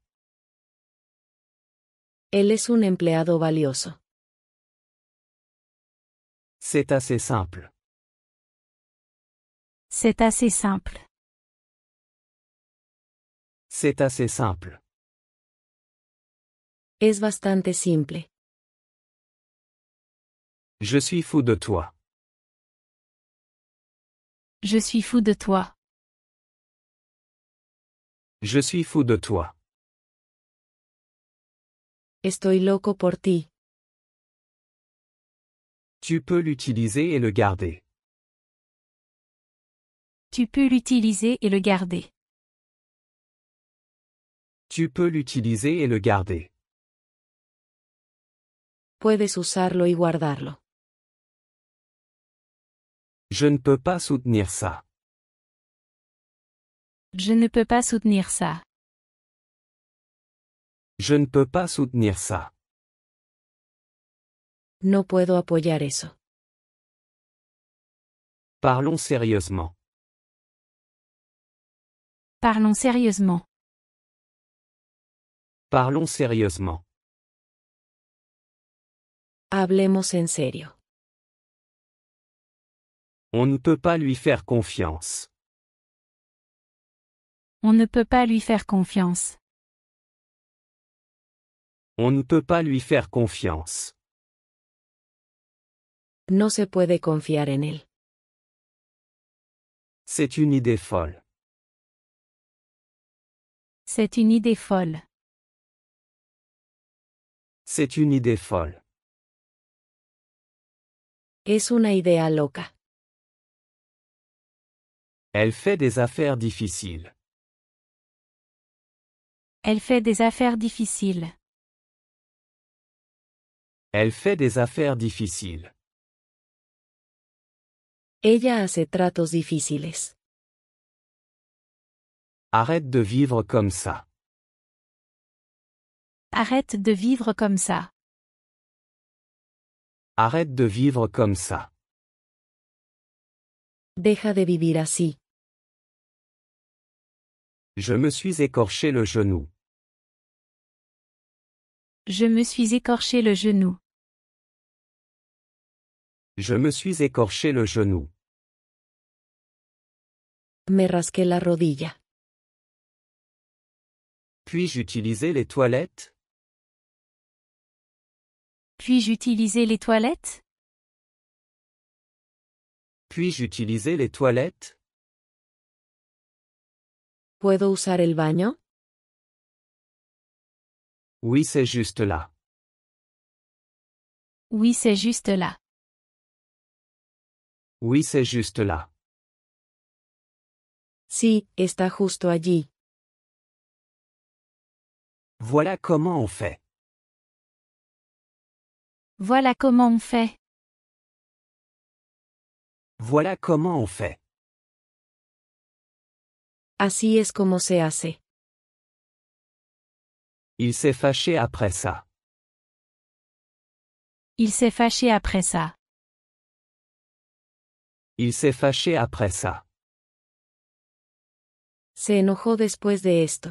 Él es un empleado valioso. C'est assez simple. C'est assez simple. C'est assez simple. Es bastante simple. Je suis fou de toi. Je suis fou de toi. Je suis fou de toi. Estoy loco por ti. Tu peux l'utiliser et le garder. Tu peux l'utiliser et le garder. Tu peux l'utiliser et le garder. Puedes usarlo y guardarlo. Je ne peux pas soutenir ça. Je ne peux pas soutenir ça. Je ne peux pas soutenir ça. No puedo apoyar eso. Parlons sérieusement. Parlons sérieusement. Parlons sérieusement. Hablemos en serio. On ne peut pas lui faire confiance. On ne peut pas lui faire confiance. On ne peut pas lui faire confiance. No se puede confiar en él. C'est une idée folle. C'est une idée folle. C'est une idée folle. Es una idea loca. Elle fait des affaires difficiles. Elle fait des affaires difficiles. Elle fait des affaires difficiles. Ella hace tratos difíciles. Arrête de vivre comme ça. Arrête de vivre comme ça. Arrête de vivre comme ça. Deja de vivir así. Je me suis écorché le genou. Je me suis écorché le genou. Je me suis écorché le genou. Me rasqué la rodilla. Puis-je utiliser les toilettes? Puis-je utiliser les toilettes? Puis-je utiliser les toilettes? ¿Puedo usar el baño? Oui, c'est juste là. Oui, c'est juste là. Oui, c'est juste là. Sí, está justo allí. Voilà comment on fait. Voilà comment on fait. Voilà comment on fait. Así es como se hace. Il s'est fâché après ça. Il s'est fâché après ça. Il s'est fâché après ça. Se enojó después de esto.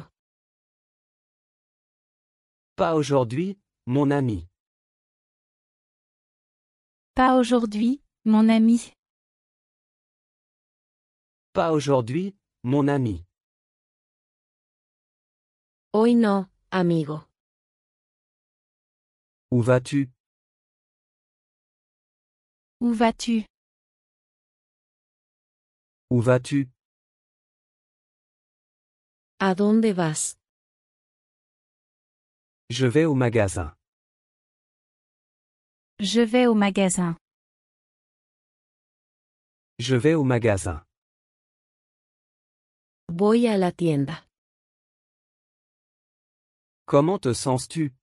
Pas aujourd'hui, mon ami. Pas aujourd'hui, mon ami. Pas aujourd'hui, mon ami. Hoy no, amigo. Où vas-tu? Où vas-tu? Où vas-tu? ¿A dónde vas? Je vais au magasin. Je vais au magasin. Je vais au magasin. Voy a la tienda. Comment te sens-tu?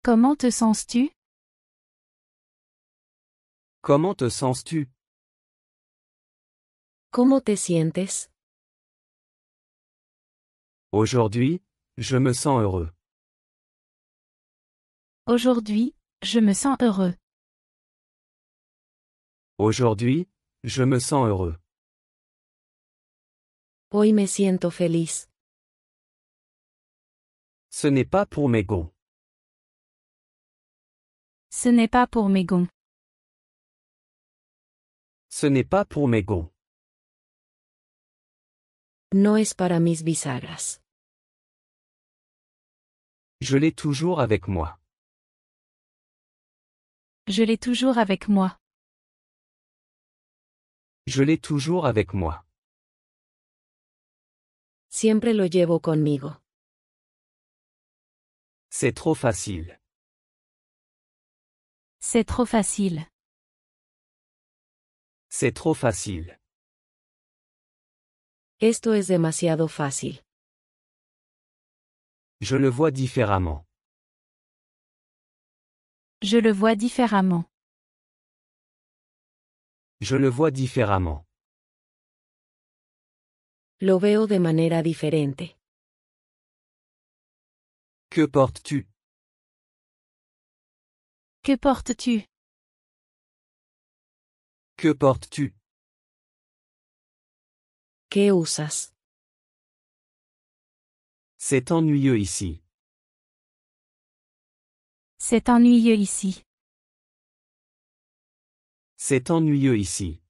Comment te sens-tu? Comment te sens-tu? ¿Cómo te sientes? Aujourd'hui, je me sens heureux. Aujourd'hui, je me sens heureux. Aujourd'hui, je me sens heureux. Hoy me siento feliz. Ce n'est pas pour mes gonds. Ce n'est pas pour mes gonds. Ce n'est pas pour mes gonds. No es para mis bisagras. Je l'ai toujours avec moi. Je l'ai toujours avec moi. Je l'ai toujours avec moi. Siempre lo llevo conmigo. C'est trop facile. C'est trop facile. C'est trop facile. Esto es demasiado fácil. Je le vois différemment. Je le vois différemment. Je le vois différemment. Lo veo de manera diferente. Que portes-tu? Que portes-tu? Que portes-tu? ¿Qué usas? C'est ennuyeux ici. C'est ennuyeux ici. C'est ennuyeux ici.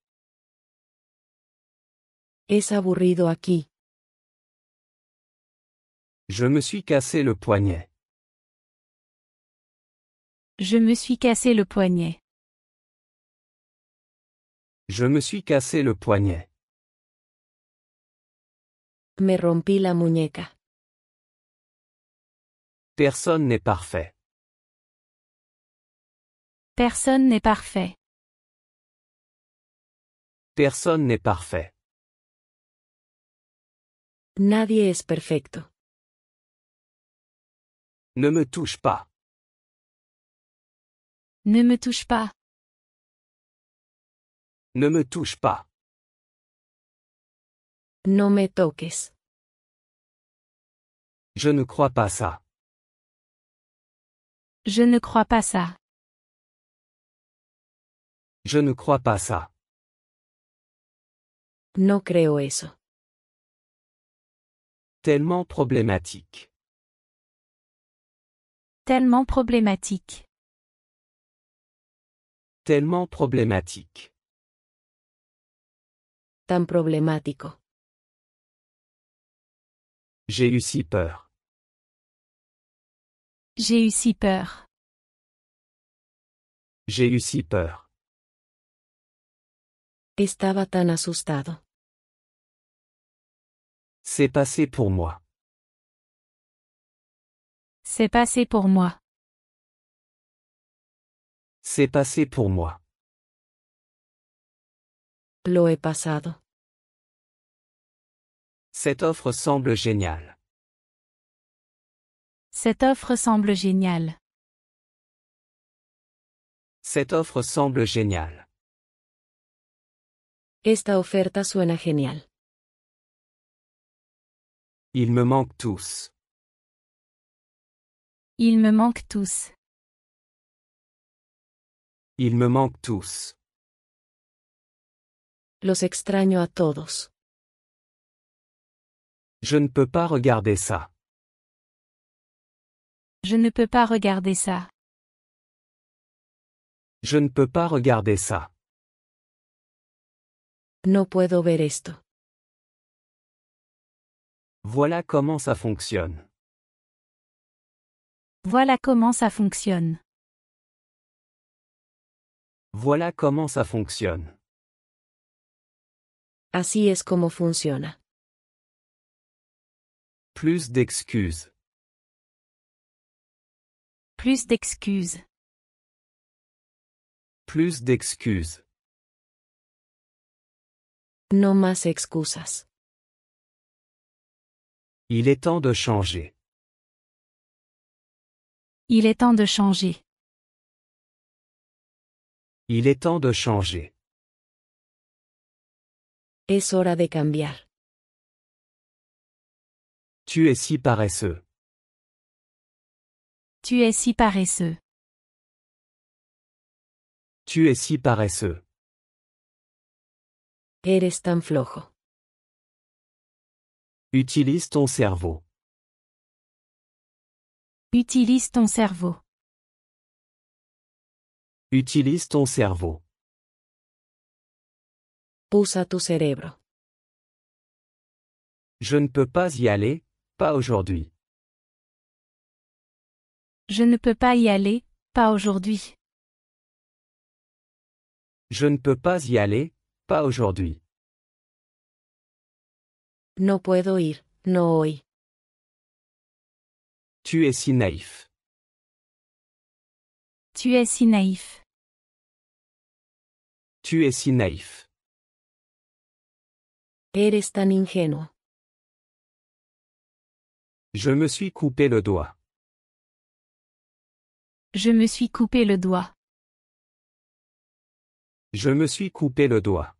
Es aburrido aquí. Je me suis cassé le poignet. Je me suis cassé le poignet. Je me suis cassé le poignet. Me rompí la muñeca. Personne n'est parfait. Personne n'est parfait. Personne n'est parfait. Nadie es perfecto. Ne me touche pas. Ne me touche pas. Ne me touche pas. No me toques. Je ne crois pas ça. Je ne crois pas ça. Je ne crois pas ça. No creo eso. Tellement problématique. Tellement problématique. Tellement problématique. Tan problemático. J'ai eu si peur. J'ai eu si peur. J'ai eu si peur. Estaba tan asustado. C'est passé pour moi. C'est passé pour moi. C'est passé pour moi. Lo he pasado. Cette offre semble géniale. Cette offre semble géniale. Cette offre semble géniale. Esta oferta suena genial. Ils me manquent tous. Ils me manquent tous. Ils me manquent tous. Los extraño a todos. Je ne peux pas regarder ça. Je ne peux pas regarder ça. Je ne peux pas regarder ça. No puedo ver esto. Voilà comment ça fonctionne. Voilà comment ça fonctionne. Voilà comment ça fonctionne. Así es como funciona. Plus d'excuses. Plus d'excuses. Plus d'excuses. No más excusas. Il est temps de changer. Il est temps de changer. Il est temps de changer. Es hora de cambiar. Tu es si paresseux. Tu es si paresseux. Tu es si paresseux. Eres tan flojo. Utilise ton cerveau. Utilise ton cerveau. Utilise ton cerveau. Usa tu cerebro. Je ne peux pas y aller, pas aujourd'hui. Je ne peux pas y aller, pas aujourd'hui. Je ne peux pas y aller, pas aujourd'hui. No puedo ir, no hoy. Tu es si naïf. Tu es si naïf. Tu es si naïf. Eres tan ingenuo. Je me suis coupé le doigt. Je me suis coupé le doigt. Je me suis coupé le doigt.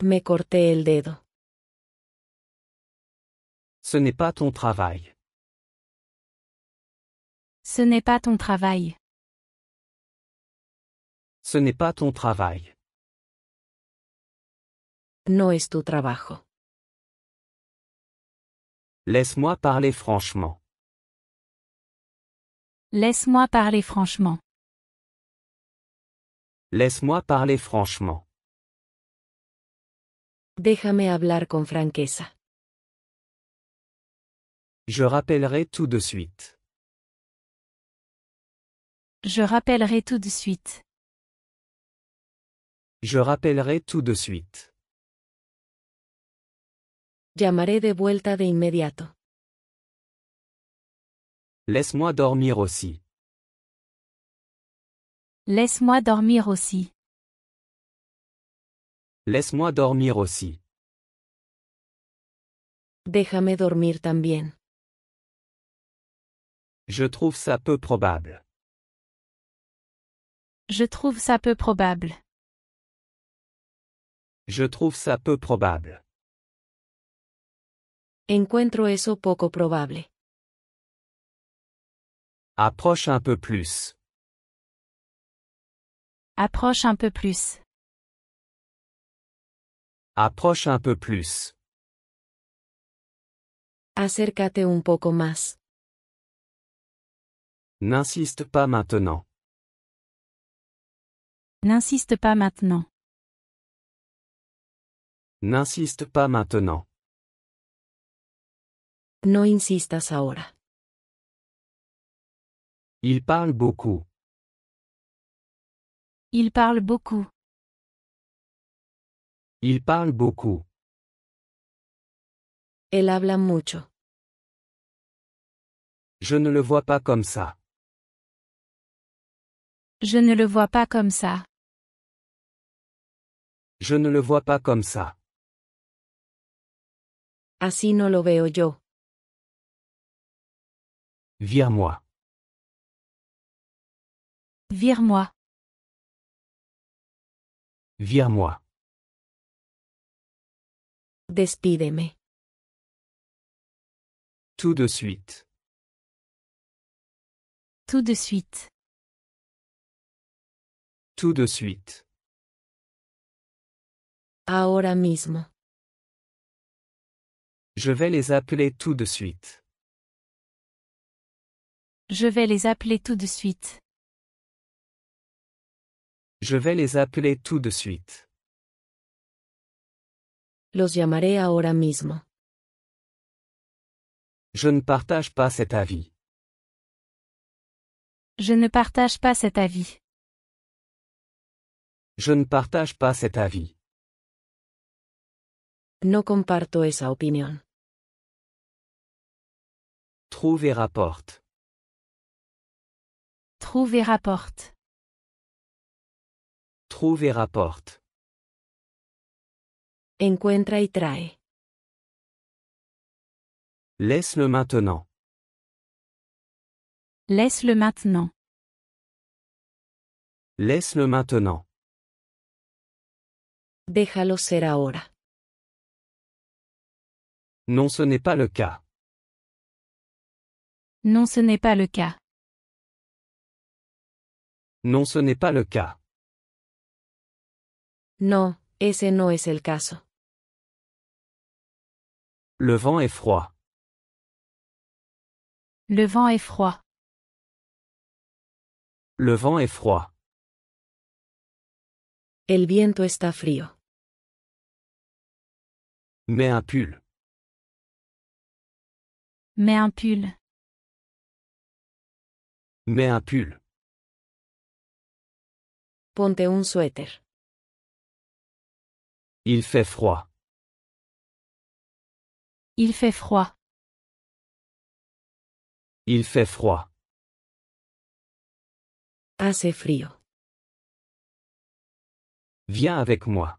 Me corté el dedo. Ce n'est pas ton travail. Ce n'est pas ton travail. Ce n'est pas ton travail. No es tu trabajo. Laisse-moi parler franchement. Laisse-moi parler franchement. Laisse-moi parler franchement. Déjame hablar con franqueza. Je rappellerai tout de suite. Je rappellerai tout de suite. Je rappellerai tout de suite. Llamaré de vuelta de inmediato. Laisse-moi dormir aussi. Laisse-moi dormir aussi. Laisse-moi dormir aussi. Déjame dormir también. Je trouve ça peu probable. Je trouve ça peu probable. Je trouve ça peu probable. Encuentro eso poco probable. Approche un peu plus. Approche un peu plus. Approche un peu plus. Acércate un poco más. N'insiste pas maintenant. N'insiste pas maintenant. N'insiste pas maintenant. No insistas ahora. Il parle beaucoup. Il parle beaucoup. Il parle beaucoup. Él habla mucho. Je ne le vois pas comme ça. Je ne le vois pas comme ça. Je ne le vois pas comme ça. Así no lo veo yo. Vire-moi. Vire-moi. Vire-moi. Despídeme. Tout de suite. Tout de suite. Tout de suite. Ahora mismo. Je vais les appeler tout de suite. Je vais les appeler tout de suite. Je vais les appeler tout de suite. Los llamaré ahora mismo. Je ne partage pas cet avis. Je ne partage pas cet avis. Je ne partage pas cet avis. No comparto esa opinión. Trouve et rapporte. Trouve et rapporte. Trouve et rapporte. Encuentra y trae. Laisse-le maintenant. Laisse-le maintenant. Laisse-le maintenant. Déjalo ser ahora. Non, ce n'est pas le cas. Non, ce n'est pas le cas. Non, ce n'est pas le cas. No, ese no es el caso. Le vent est froid. Le vent est froid. Le vent est froid. El viento está frío. Mets un pull. Mets un pull. Mets un pull. Ponte un suéter. Il fait froid. Il fait froid. Il fait froid. Hace frío. Viens avec moi.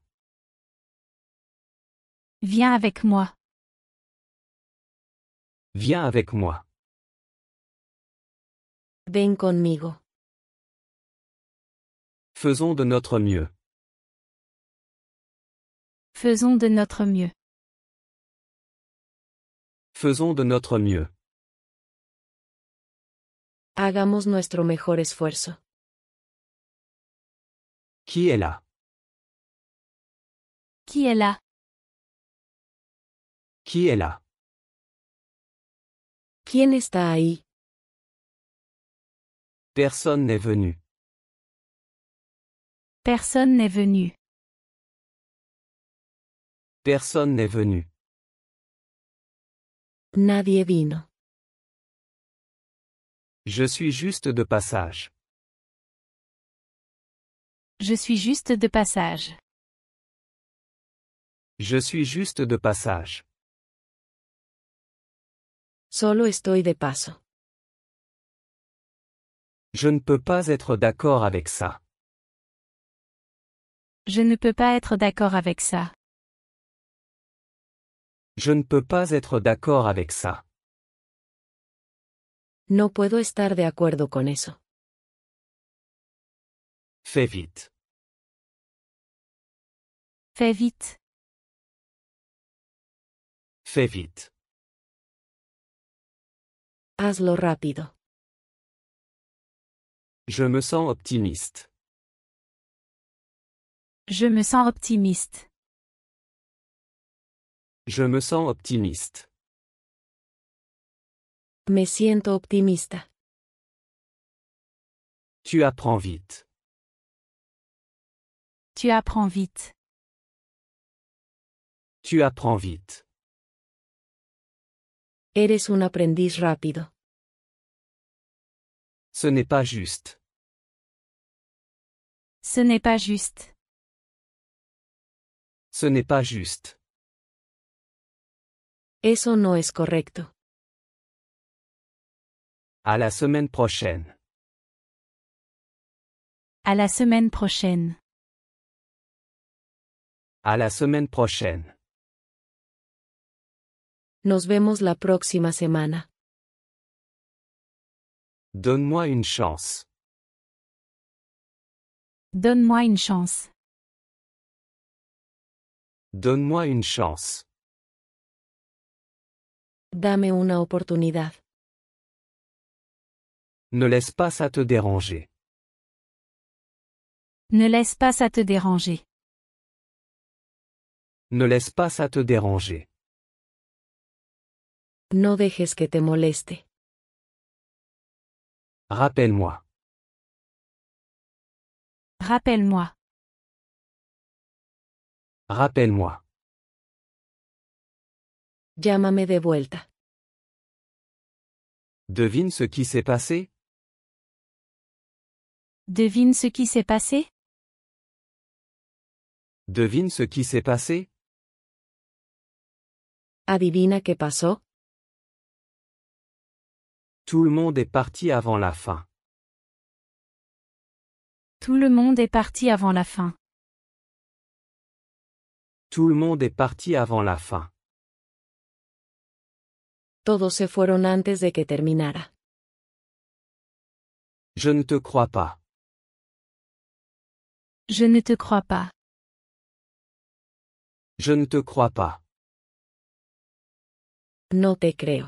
Viens avec moi. Viens avec moi. Ven conmigo. Faisons de notre mieux. Faisons de notre mieux. Faisons de notre mieux. Hagamos nuestro mejor esfuerzo. Qui est là? Qui est là? Qui est là? ¿Quién está ahí? Personne n'est venu. Personne n'est venu. Personne n'est venu. Nadie vino. Je suis juste de passage. Je suis juste de passage. Je suis juste de passage. Solo estoy de paso. Je ne peux pas être d'accord avec ça. Je ne peux pas être d'accord avec ça. Je ne peux pas être d'accord avec ça. No puedo estar de acuerdo con eso. Fais vite. Fais vite. Fais vite. Hazlo rápido. Je me sens optimiste. Je me sens optimiste. Je me sens optimiste. Me siento optimista. Tu apprends vite. Tu apprends vite. Tu apprends vite. Eres un aprendiz rápido. Ce n'est pas juste. Ce n'est pas juste. Ce n'est pas juste. Eso no es correcto. À la semaine prochaine. À la semaine prochaine. À la semaine prochaine. Nos vemos la próxima semana. Donne-moi une chance. Donne-moi une chance. Donne-moi une chance. Dame una oportunidad. Ne laisse pas ça te déranger. Ne laisse pas ça te déranger. Ne laisse pas ça te déranger. No dejes que te moleste. Rappelle-moi. Rappelle-moi. Rappelle-moi. Llámame de vuelta. Devine ce qui s'est passé? Devine ce qui s'est passé? Devine ce qui s'est passé? Adivina qué pasó. Tout le monde est parti avant la fin. Tout le monde est parti avant la fin. Tout le monde est parti avant la fin. Todos se fueron antes de que terminara. Je ne te crois pas. Je ne te crois pas. Je ne te crois pas. No te creo.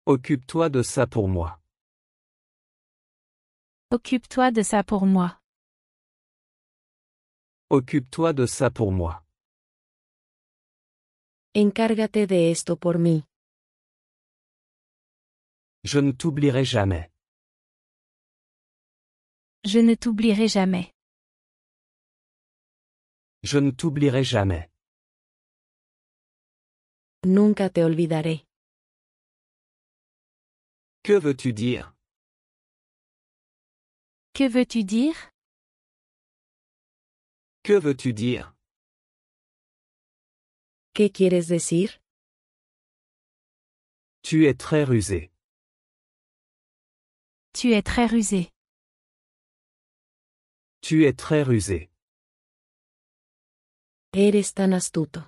Occupe-toi de ça pour moi. Occupe-toi de ça pour moi. Occupe-toi de ça pour moi. Encárgate de esto por mí. Je ne t'oublierai jamais. Je ne t'oublierai jamais. Je ne t'oublierai jamais. Nunca te olvidaré. Que veux-tu dire? Que veux-tu dire? Que veux-tu dire? ¿Qué quieres decir? Tu es très rusé. Tu es très rusé. Tu es très rusé. Eres tan astuto.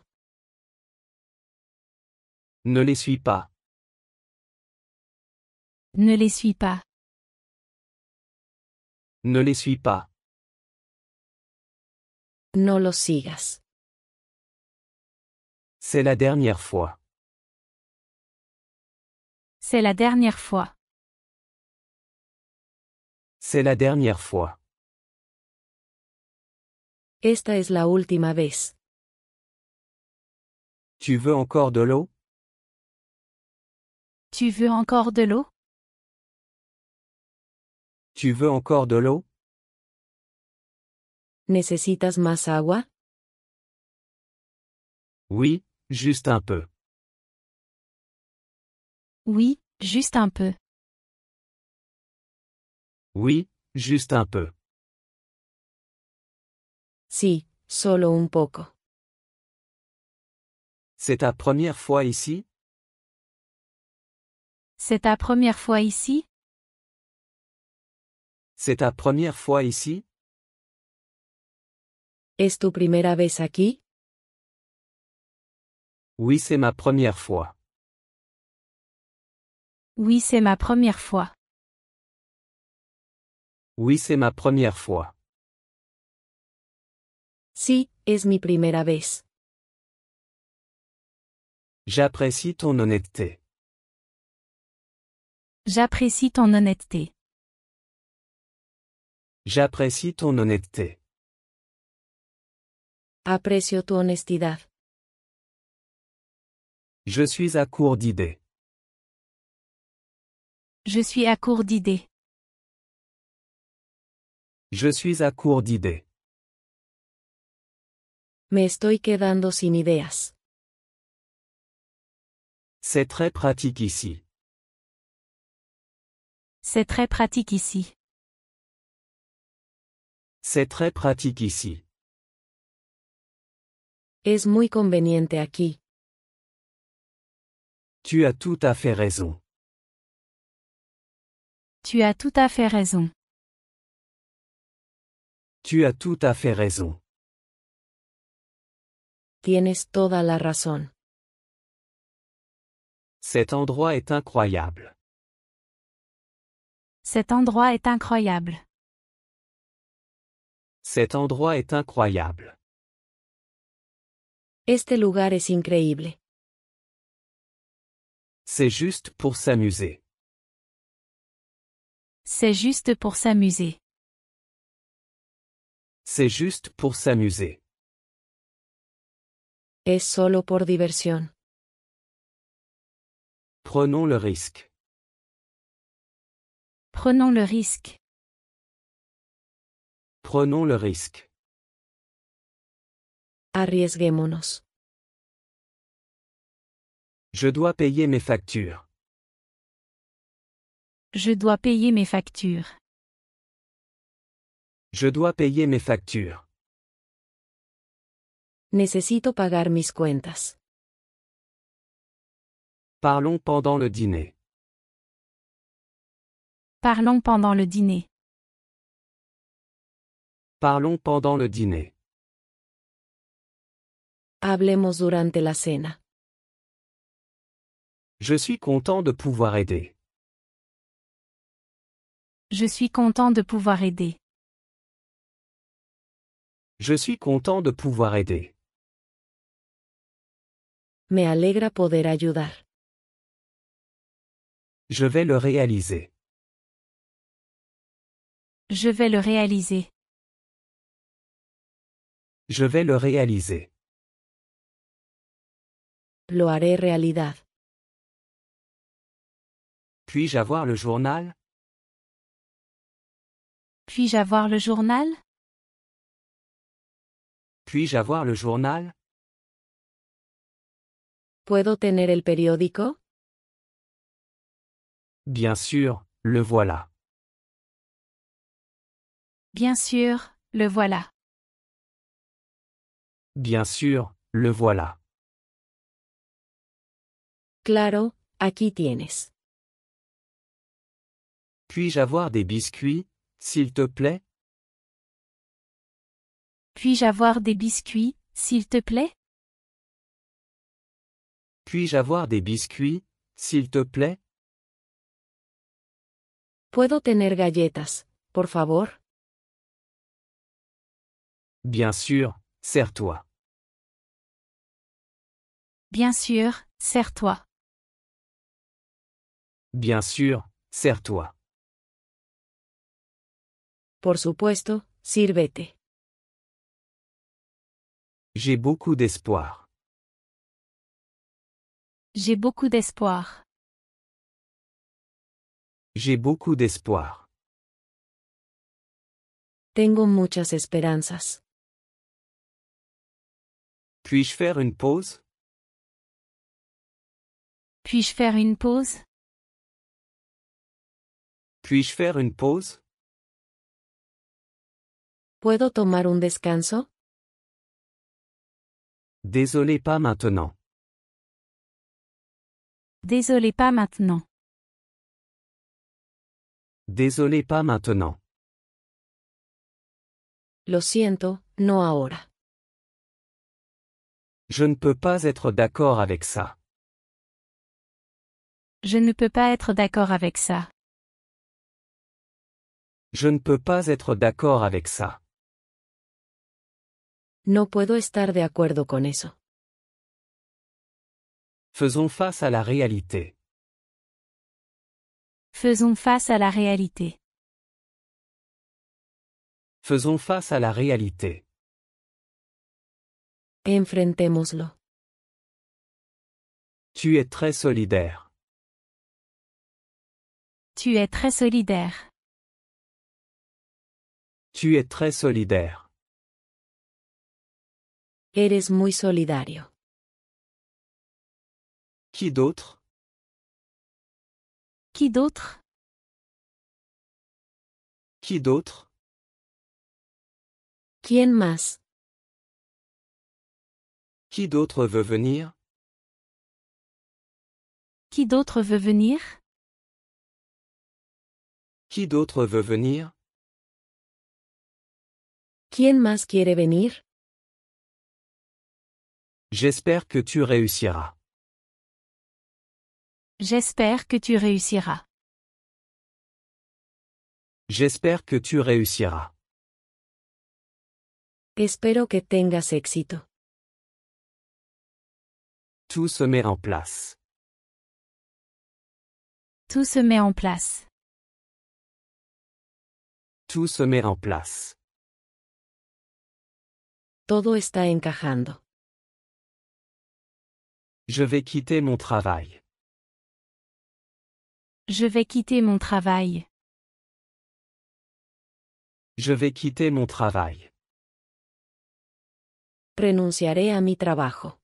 Ne les suis pas. Ne les suis pas. Ne les suis pas. No los sigas. C'est la dernière fois. C'est la dernière fois. C'est la dernière fois. Esta es la última vez. Tu veux encore de l'eau? Tu veux encore de l'eau? Tu veux encore de l'eau? ¿Necesitas más agua? Oui, juste un peu. Oui, juste un peu. Oui, juste un peu. Sí, solo un poco. C'est ta première fois ici? C'est ta première fois ici? C'est ta première fois ici? ¿Es tu primera vez aquí? Oui, c'est ma première fois. Oui, c'est ma première fois. Oui, c'est ma première fois. Sí, es mi primera vez. J'apprécie ton honnêteté. J'apprécie ton honnêteté. J'apprécie ton honnêteté. Aprecio tu honestidad. Je suis à court d'idées. Je suis à court d'idées. Je suis à court d'idées. Me estoy quedando sin ideas. C'est très pratique ici. C'est très pratique ici. C'est très pratique ici. Es muy conveniente aquí. Tu as tout à fait raison. Tu as tout à fait raison. Tu as tout à fait raison. Tienes toda la razón. Cet endroit est incroyable. Cet endroit est incroyable. Cet endroit est incroyable. Este lugar es increíble. C'est juste pour s'amuser. C'est juste pour s'amuser. C'est juste pour s'amuser. Es solo por diversión. Prenons le risque. Prenons le risque. Prenons le risque. Arriesguémonos. Je dois payer mes factures. Je dois payer mes factures. Je dois payer mes factures. Necesito pagar mis cuentas. Parlons pendant le dîner. Parlons pendant le dîner. Parlons pendant le dîner. Hablemos durante la cena. Je suis content de pouvoir aider. Je suis content de pouvoir aider. Je suis content de pouvoir aider. Me alegra poder ayudar. Je vais le réaliser. Je vais le réaliser. Je vais le réaliser. Lo haré realidad. Puis-je avoir le journal? Puis-je avoir le journal? Puis-je avoir le journal? ¿Puedo tener el periódico? Bien sûr, le voilà. Bien sûr, le voilà. Bien sûr, le voilà. Claro, aquí tienes. Puis-je avoir des biscuits, s'il te plaît? Puis-je avoir des biscuits, s'il te plaît? Puis-je avoir des biscuits, s'il te plaît? ¿Puedo tener galletas, por favor? Bien sûr, sers-toi. Bien sûr, sers-toi. Bien sûr, sers-toi. Por supuesto, sírvete. J'ai beaucoup d'espoir. J'ai beaucoup d'espoir. J'ai beaucoup d'espoir. Tengo muchas esperanzas. Puis-je faire une pause? Puis-je faire une pause? Puis-je faire une pause? ¿Puedo tomar un descanso? Désolé, pas maintenant. Désolé, pas maintenant. Désolé, pas maintenant. Lo siento, no ahora. Je ne peux pas être d'accord avec ça. Je ne peux pas être d'accord avec ça. Je ne peux pas être d'accord avec ça. No puedo estar de acuerdo con eso. Faisons face à la réalité. Faisons face à la réalité. Faisons face à la réalité. Enfrentémoslo. Tu es très solidaire. Tu es très solidaire. Tu es très solidaire. Eres muy solidario. Qui d'autre? Qui d'autre? Qui d'autre? ¿Quién más? Qui d'autre veut venir? Qui d'autre veut venir? Qui d'autre veut venir? ¿Quién más quiere venir? J'espère que tu réussiras. J'espère que tu réussiras. J'espère que tu réussiras. Espero que tengas éxito. Tout se met en place. Tout se met en place. Tout se met en place. Todo está encajando. Je vais quitter mon travail. Je vais quitter mon travail. Je vais quitter mon travail. Renunciaré a mi trabajo.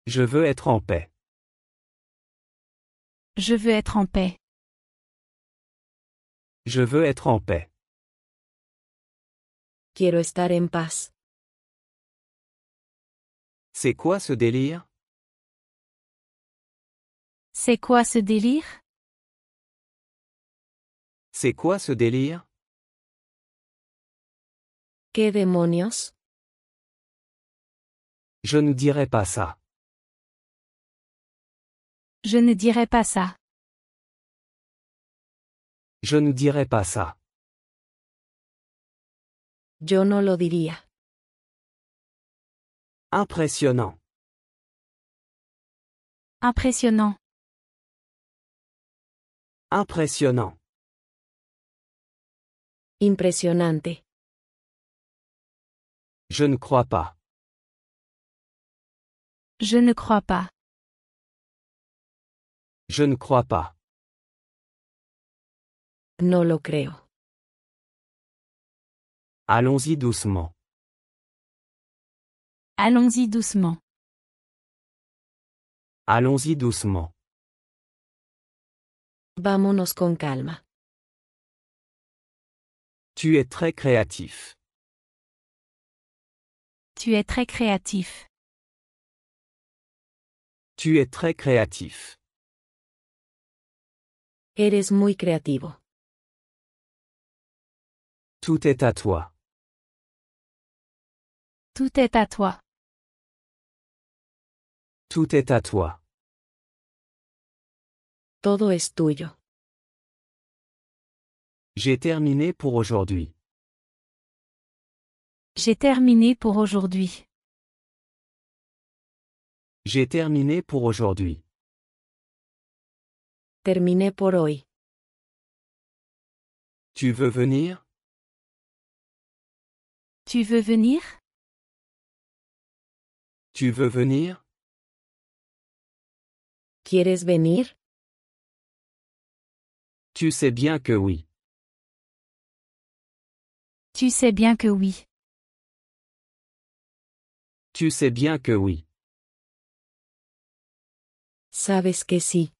Je veux être en paix. Je veux être en paix. Je veux être en paix. Quiero estar en paz. C'est quoi ce délire? C'est quoi ce délire? C'est quoi ce délire? ¿Qué demonios? Je ne dirai pas ça. Je ne dirai pas ça. Je ne dirai pas ça. Yo no lo diría. Impressionnant. Impressionnant. Impressionnant. Impresionante. Je ne crois pas. Je ne crois pas. Je ne crois pas. No lo creo. Allons-y doucement. Allons-y doucement. Allons-y doucement. Vámonos con calma. Tu es très créatif. Tu es très créatif. Tu es très créatif. Eres muy creativo. Tout est à toi. Tout est à toi. Tout est à toi. Todo es tuyo. J'ai terminé pour aujourd'hui. J'ai terminé pour aujourd'hui. J'ai terminé pour aujourd'hui. Terminé por hoy. Tu veux venir? Tu veux venir? Tu veux venir? ¿Quieres venir? Tu sais bien que oui. Tu sais bien que oui. Tu sais bien que oui. Sabes que sí.